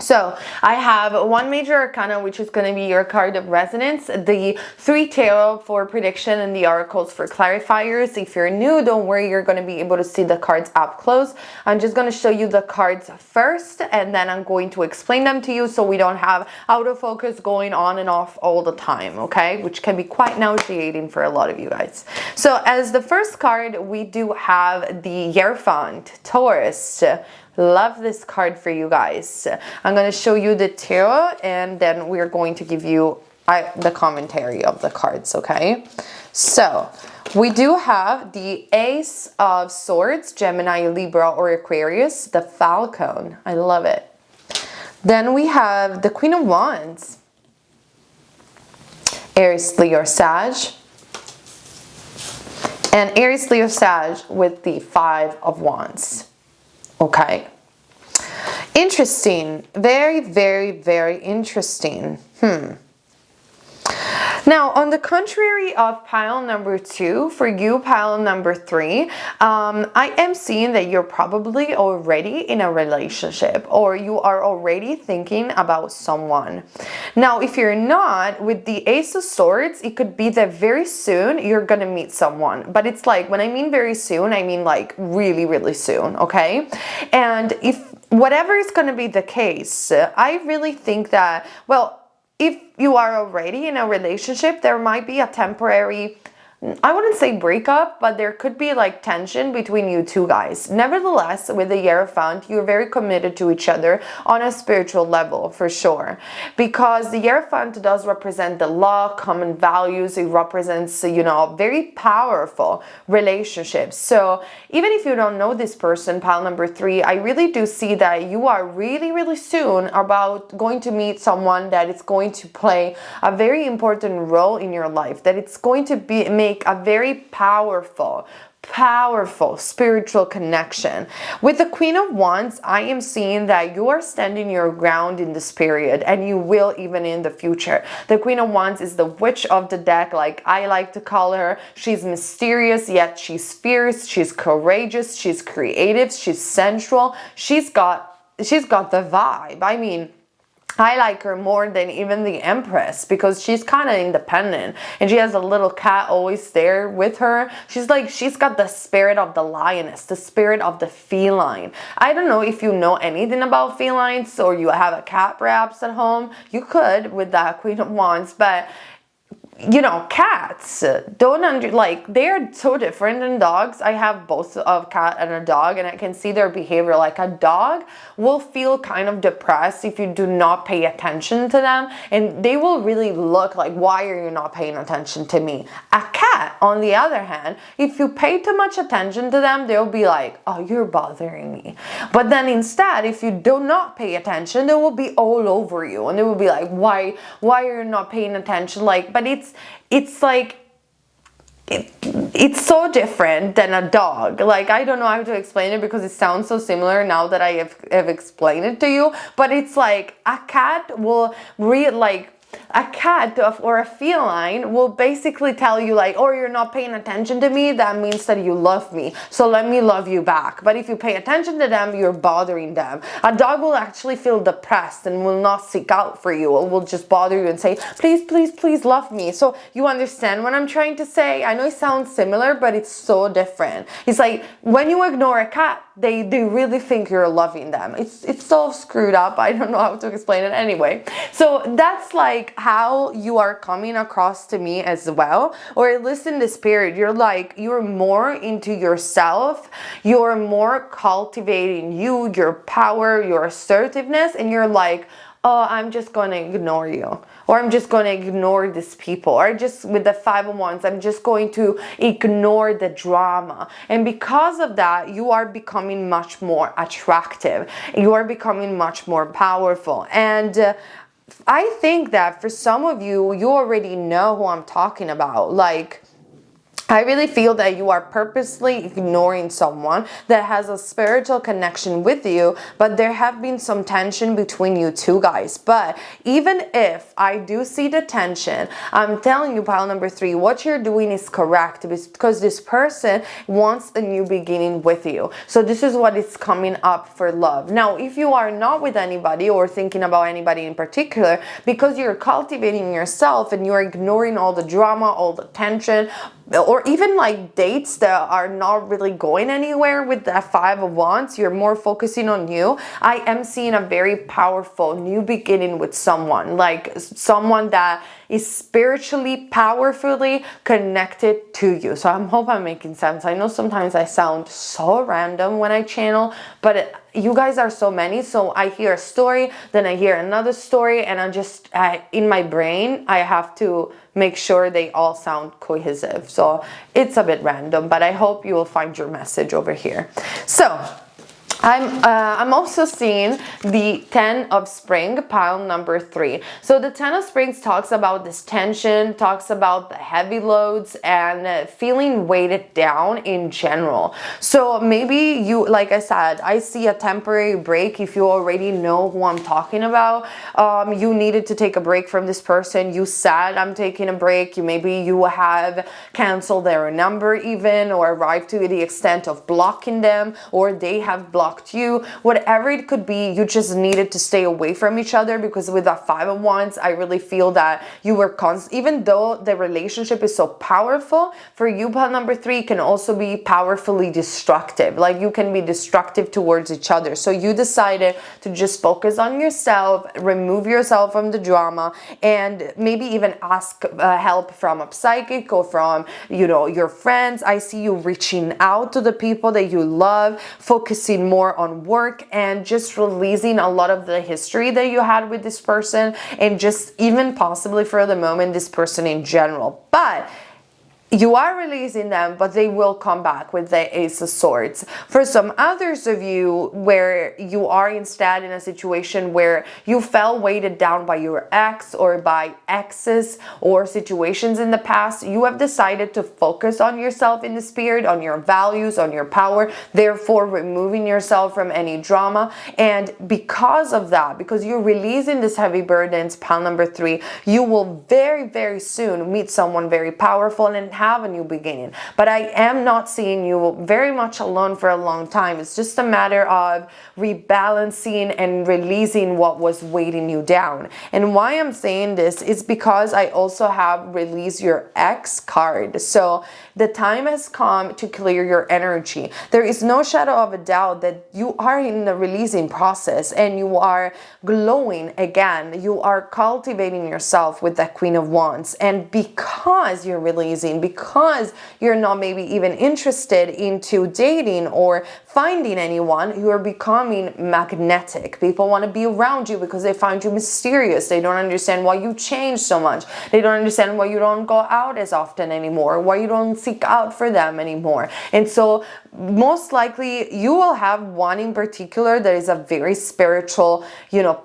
So I have one major arcana, which is going to be your card of resonance, the 3 tarot for prediction, and the oracles for clarifiers. If you're new, don't worry, you're going to be able to see the cards up close. I'm just going to show you the cards first, and then I'm going to explain them to you so we don't have autofocus going on and off all the time, okay? Which can be quite nauseating for a lot of you guys. So as the first card, we do have the Hierophant, Taurus. Love this card for you guys. I'm going to show you the tarot, and then we're going to give you the commentary of the cards, okay? So we do have the Ace of Swords, Gemini, Libra, or Aquarius, the Falcon. I love it. Then we have the Queen of Wands, Aries, Leo, Sag, and Aries, Leo, Sag with the 5 of Wands. Okay. Interesting. Very, very, very interesting. Now, on the contrary of pile number 2, for you, pile number 3, I am seeing that you're probably already in a relationship, or you are already thinking about someone. Now, if you're not, with the Ace of Swords, it could be that very soon you're gonna meet someone. But it's like, when I mean very soon, I mean like really, really soon, okay? And if whatever is gonna be the case, I really think that, well, if you are already in a relationship, there might be a temporary, I wouldn't say breakup, but there could be like tension between you two guys. Nevertheless, with the Hierophant, you're very committed to each other on a spiritual level, for sure. Because the Hierophant does represent the law, common values. It represents, you know, very powerful relationships. So even if you don't know this person, pile number 3, I really do see that you are really, really soon about going to meet someone that is going to play a very important role in your life, that it's going to make a very powerful spiritual connection. With the Queen of Wands, I am seeing that you are standing your ground in this period, and you will even in the future. The Queen of Wands is the witch of the deck, like I like to call her. She's mysterious, yet she's fierce, she's courageous, she's creative, she's sensual, she's got the vibe. I mean, I like her more than even the Empress because she's kind of independent and she has a little cat always there with her. She's got the spirit of the lioness, the spirit of the feline. I don't know if you know anything about felines or you have a cat perhaps at home. You could with that Queen of Wands, but you know, cats they're so different than dogs. I have both a cat and a dog, and I can see their behavior. Like a dog will feel kind of depressed if you do not pay attention to them, and they will really look like, why are you not paying attention to me? A cat, on the other hand, if you pay too much attention to them, they'll be like, oh, you're bothering me. But then instead, if you do not pay attention, they will be all over you, and they will be like, why are you not paying attention? But it's like it's so different than a dog. Like, I don't know how to explain it because it sounds so similar now that I have explained it to you, but it's like a cat will a cat or a feline will basically tell you like, oh, you're not paying attention to me, that means that you love me, so let me love you back. But if you pay attention to them, you're bothering them. A dog will actually feel depressed and will not seek out for you. It will just bother you and say, please, please, please love me. So you understand what I'm trying to say? I know it sounds similar, but it's so different. It's like when you ignore a cat, they really think you're loving them. It's so screwed up. I don't know how to explain it anyway. So that's like how you are coming across to me as well, or at least in the spirit. You're more into yourself, you're more cultivating your power, your assertiveness, and you're like, oh, I'm just going to ignore you, or I'm just going to ignore these people, or just with the Five of Wands, I'm just going to ignore the drama. And because of that, you are becoming much more attractive. You are becoming much more powerful. And I think that for some of you, you already know who I'm talking about. Like, I really feel that you are purposely ignoring someone that has a spiritual connection with you, but there have been some tension between you two guys. But even if I do see the tension, I'm telling you, pile number 3, what you're doing is correct, because this person wants a new beginning with you. So this is what is coming up for love. Now, if you are not with anybody or thinking about anybody in particular, because you're cultivating yourself and you're ignoring all the drama, all the tension, or even like dates that are not really going anywhere with the Five of Wands, you're more focusing on you. I am seeing a very powerful new beginning with someone, like someone that is spiritually, powerfully connected to you. So I hope I'm making sense. I know sometimes I sound so random when I channel, but you guys are so many. So I hear a story, then I hear another story, and I'm just, in my brain, I have to make sure they all sound cohesive. So it's a bit random, but I hope you will find your message over here. So I'm also seeing the 10 of Spring, pile number 3. So the 10 of Springs talks about this tension, talks about the heavy loads and feeling weighted down in general. So maybe you, like I said, I see a temporary break. If you already know who I'm talking about, you needed to take a break from this person. You said, I'm taking a break. Maybe you have canceled their number even, or arrived to the extent of blocking them, or they have blocked you. Whatever it could be, you just needed to stay away from each other, because with that Five of Wands, I really feel that you were even though the relationship is so powerful, for you, pile number 3 can also be powerfully destructive. Like, you can be destructive towards each other. So you decided to just focus on yourself, remove yourself from the drama, and maybe even ask help from a psychic or from, you know, your friends. I see you reaching out to the people that you love, focusing more on work, and just releasing a lot of the history that you had with this person, and just even possibly for the moment this person in general. But you are releasing them, but they will come back with the Ace of Swords. For some others of you, where you are instead in a situation where you felt weighted down by your ex or by exes or situations in the past, you have decided to focus on yourself in the spirit, on your values, on your power, therefore removing yourself from any drama. And because of that, because you're releasing this heavy burdens, pile number 3, you will very, very soon meet someone very powerful and have a new beginning. But I am not seeing you very much alone for a long time. It's just a matter of rebalancing and releasing what was weighting you down. And why I'm saying this is because I also have released your ex card. So the time has come to clear your energy. There is no shadow of a doubt that you are in the releasing process and you are glowing again. You are cultivating yourself with that Queen of Wands. And because you're releasing, because you're not maybe even interested into dating or finding anyone, you are becoming magnetic. People want to be around you because they find you mysterious. They don't understand why you change so much. They don't understand why you don't go out as often anymore, why you don't seek out for them anymore. And so most likely you will have one in particular that is a very spiritual,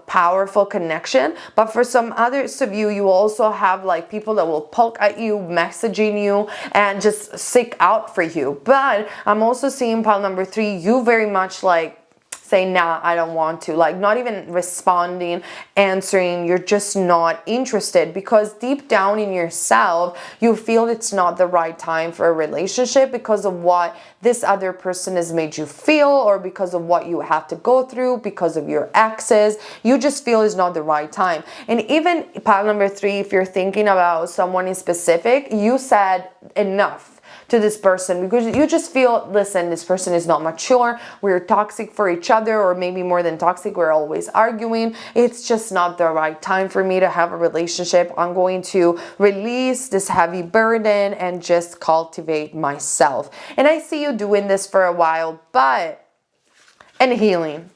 powerful connection. But for some others of you, you will also have like people that will poke at you, messaging you, and just seek out for you. But I'm also seeing pile number 3, you very much like say, nah, I don't want to, like not even responding, answering, you're just not interested because deep down in yourself, you feel it's not the right time for a relationship because of what this other person has made you feel or because of what you have to go through, because of your exes, you just feel it's not the right time. And even pile number 3, if you're thinking about someone in specific, you said enough to this person because you just feel, listen, this person is not mature, we're toxic for each other, or maybe more than toxic, we're always arguing, it's just not the right time for me to have a relationship. I'm going to release this heavy burden and just cultivate myself. And I see you doing this for a while, and healing.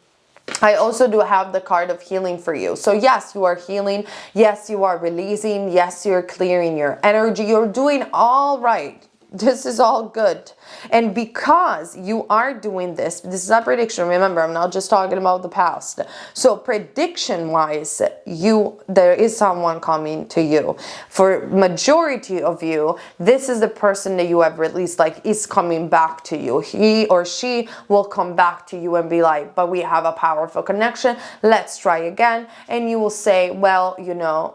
I also do have the card of healing for you. So yes, you are healing. Yes, you are releasing. Yes, you're clearing your energy. You're doing all right. This is all good. And because you are doing this is a prediction. Remember, I'm not just talking about the past. So prediction wise, there is someone coming to you. For majority of you, this is the person that you have released, like is coming back to you. He or she will come back to you and be like, but we have a powerful connection. Let's try again. And you will say, well,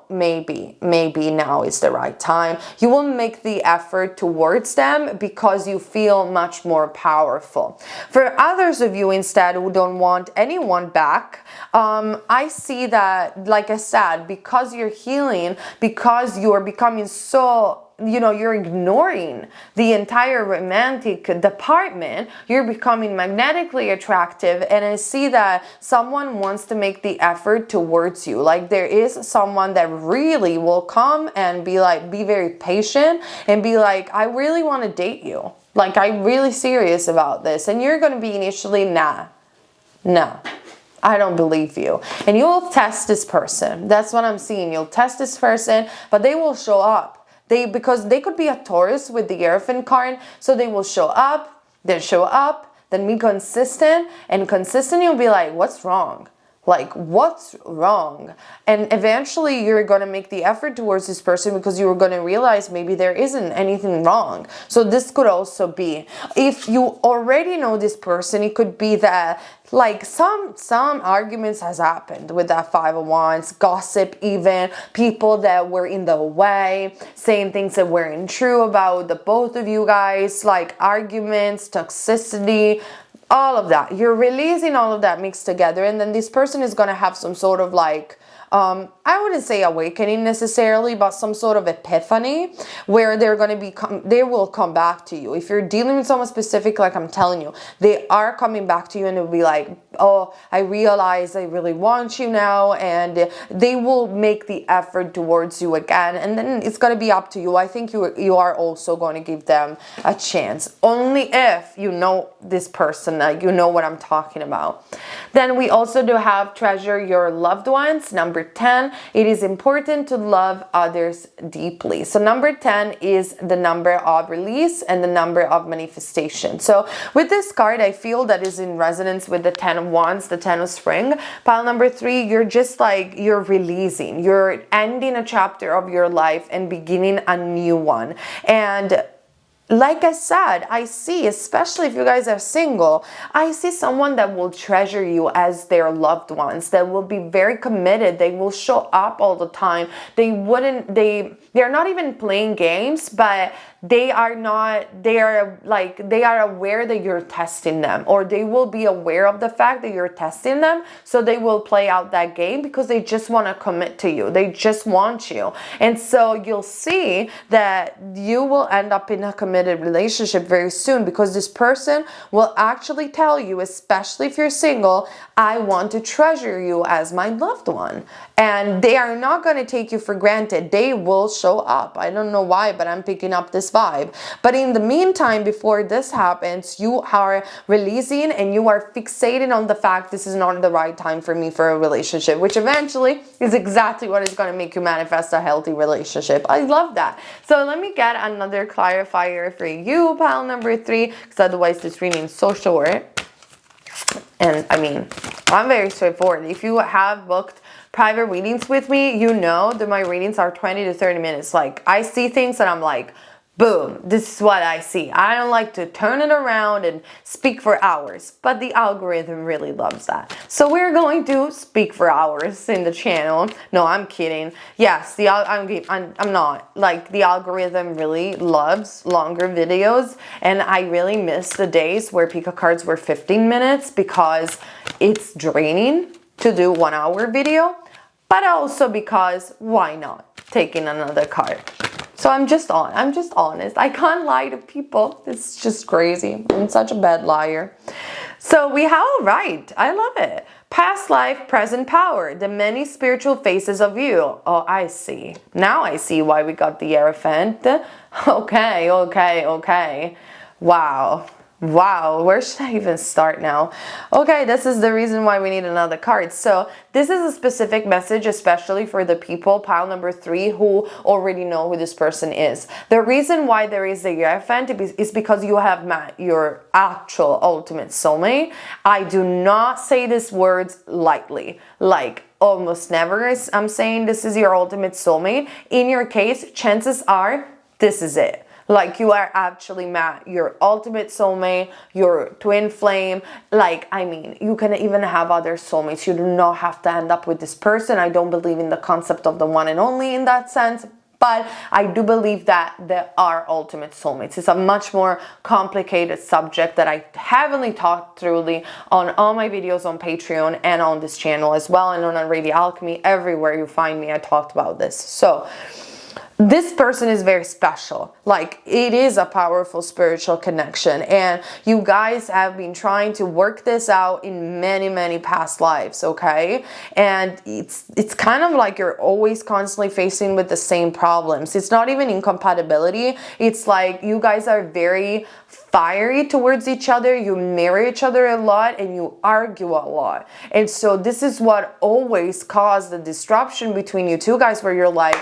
maybe now is the right time. You will make the effort towards them because you feel much more powerful. For others of you instead who don't want anyone back, I see that, like I said, because you're healing, because you're becoming so you're ignoring the entire romantic department, you're becoming magnetically attractive. And I see that someone wants to make the effort towards you. Like there is someone that really will come and be very patient and be like, I really want to date you. Like I'm really serious about this. And you're going to be initially, no, I don't believe you. And you'll test this person. That's what I'm seeing. You'll test this person, but they will show up. Because they could be a Taurus with the Hierophant card, so they will show up, then be consistent, and consistent you'll be like, what's wrong? Like, what's wrong? And eventually you're going to make the effort towards this person because you're going to realize maybe there isn't anything wrong. So this could also be, if you already know this person, it could be that like some arguments has happened with that 5 of Wands, gossip even, people that were in the way, saying things that weren't true about the both of you guys, like arguments, toxicity, all of that. You're releasing all of that mixed together, and then this person is going to have some sort of like I wouldn't say awakening necessarily, but some sort of epiphany where they will come back to you. If you're dealing with someone specific, like I'm telling you, they are coming back to you and it'll be like, oh, I realize I really want you now, and they will make the effort towards you again, and then it's going to be up to you. I think you are also going to give them a chance, only if you know this person, like you know what I'm talking about. Then we also do have treasure your loved ones. Number 10, it is important to love others deeply. So number 10 is the number of release and the number of manifestation. So with this card, I feel that is in resonance with the 10 of Wands, the 10 of Spring. Pile number 3, you're just like, you're releasing, you're ending a chapter of your life and beginning a new one. And like I said, I see, especially if you guys are single, I see someone that will treasure you as their loved ones, that will be very committed. They will show up all the time. They're not even playing games, but they are aware that you're testing them, or they will be aware of the fact that you're testing them. So they will play out that game because they just want to commit to you. They just want you. And so you'll see that you will end up in a committed relationship very soon, because this person will actually tell you, especially if you're single, I want to treasure you as my loved one. And they are not going to take you for granted. They will show up. I don't know why, but I'm picking up this vibe. But in the meantime, before this happens, you are releasing and you are fixating on the fact this is not the right time for me for a relationship, which eventually is exactly what is going to make you manifest a healthy relationship. I love that. So let me get another clarifier for you, pile number 3, because otherwise this reading is so short. And I mean, I'm very straightforward. If you have booked private readings with me, you know that my readings are 20 to 30 minutes. Like, I see things and I'm like, boom, this is what I see. I don't like to turn it around and speak for hours, but the algorithm really loves that. So we're going to speak for hours in the channel. No, I'm kidding. Yes, I'm not. Like, the algorithm really loves longer videos, and I really miss the days where pick a cards were 15 minutes because it's draining to do 1 hour video, but also because why not taking another card? So I'm just honest. I can't lie to people. It's just crazy. I'm such a bad liar. So we have, all right, I love it. Past life, present power, the many spiritual faces of you. Oh, I see. Now I see why we got the Hierophant. Okay. Wow, where should I even start now? Okay, this is the reason why we need another card. So this is a specific message, especially for the people, pile number 3, who already know who this person is. The reason why there is the Hierophant is because you have met your actual ultimate soulmate. I do not say these words lightly. Like, almost never I'm saying this is your ultimate soulmate. In your case, chances are this is it. Like, you are actually met your ultimate soulmate, your twin flame. Like, I mean, you can even have other soulmates. You do not have to end up with this person. I don't believe in the concept of the one and only in that sense. But I do believe that there are ultimate soulmates. It's a much more complicated subject that I haven't talked thoroughly on all my videos on Patreon and on this channel as well, and on Radio Alchemy. Everywhere you find me, I talked about this. So this person is very special. Like, it is a powerful spiritual connection, and you guys have been trying to work this out in many past lives, okay? And it's kind of like you're always constantly facing with the same problems. It's not even incompatibility. It's like you guys are very fiery towards each other. You mirror each other a lot and you argue a lot. And so this is what always caused the disruption between you two guys, where you're like,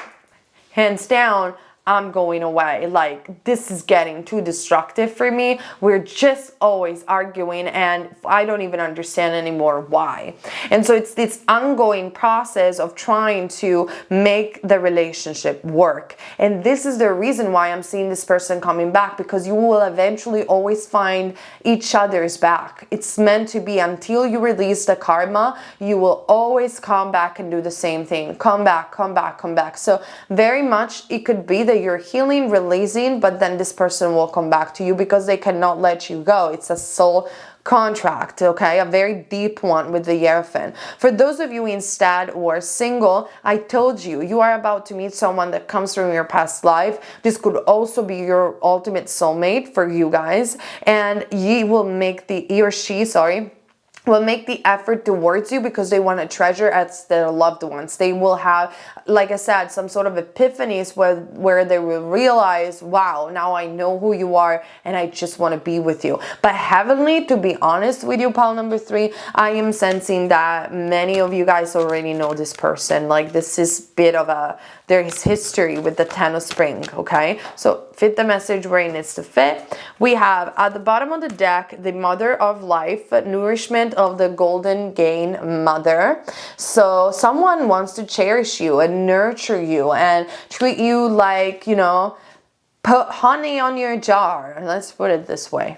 hands down, I'm going away. Like, this is getting too destructive for me. We're just always arguing, and I don't even understand anymore why. And so it's this ongoing process of trying to make the relationship work. And this is the reason why I'm seeing this person coming back, because you will eventually always find each other's back. It's meant to be. Until you release the karma, you will always come back and do the same thing. Come back. So very much it could be that you're healing, releasing, but then this person will come back to you because they cannot let you go. It's a soul contract, okay? A very deep one with the Hierophant. For those of you instead who are single, I told you, you are about to meet someone that comes from your past life. This could also be your ultimate soulmate for you guys, and he or she will make the effort towards you because they want to treasure as their loved ones. They will have, like I said, some sort of epiphanies where they will realize, wow, now I know who you are and I just want to be with you. But heavenly, to be honest with you, pile number 3, I am sensing that many of you guys already know this person. Like, this is there is history with the 10 of spring, okay? So fit the message where it needs to fit. We have at the bottom of the deck, the mother of life, nourishment of the golden gain mother. So someone wants to cherish you and nurture you and treat you like, you know, put honey on your jar. Let's put it this way.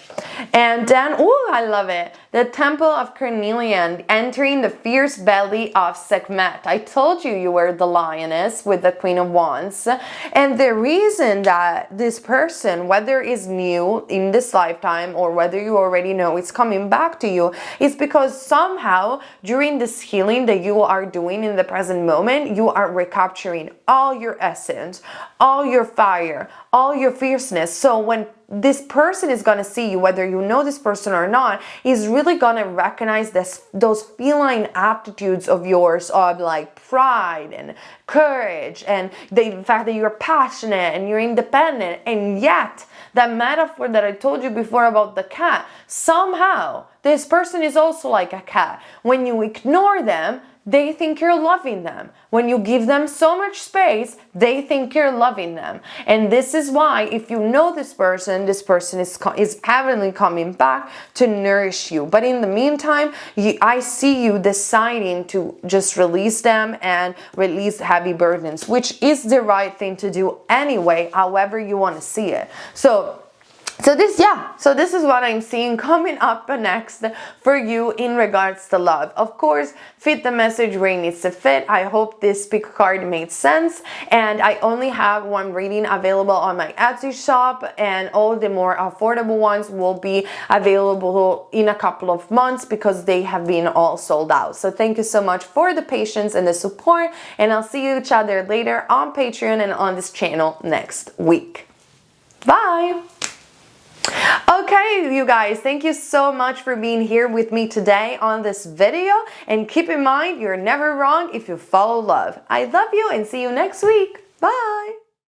And then, oh, I love it. the temple of carnelian, entering the fierce belly of Sekhmet. I told you you were the lioness with the Queen of Wands. And the reason that this person, whether is new in this lifetime or whether you already know it's coming back to you, is because somehow during this healing that you are doing in the present moment, you are recapturing all your essence, all your fire, all your fierceness. So when this person is going to see you, whether you know this person or not, is really going to recognize those feline aptitudes of yours of like pride and courage and the fact that you're passionate and you're independent. And yet that metaphor that I told you before about the cat, somehow this person is also like a cat. When you ignore them, they think you're loving them. When you give them so much space, they think you're loving them. And this is why, if you know this person is heavenly coming back to nourish you. But in the meantime, I see you deciding to just release them and release heavy burdens, which is the right thing to do anyway, however you want to see it. So this is what I'm seeing coming up next for you in regards to love. Of course, fit the message where it needs to fit. I hope this pick card made sense. And I only have one reading available on my Etsy shop, and all the more affordable ones will be available in a couple of months because they have been all sold out. So thank you so much for the patience and the support, and I'll see each other later on Patreon and on this channel next week. Bye! Okay, you guys, thank you so much for being here with me today on this video. And keep in mind, you're never wrong if you follow love. I love you and see you next week. Bye!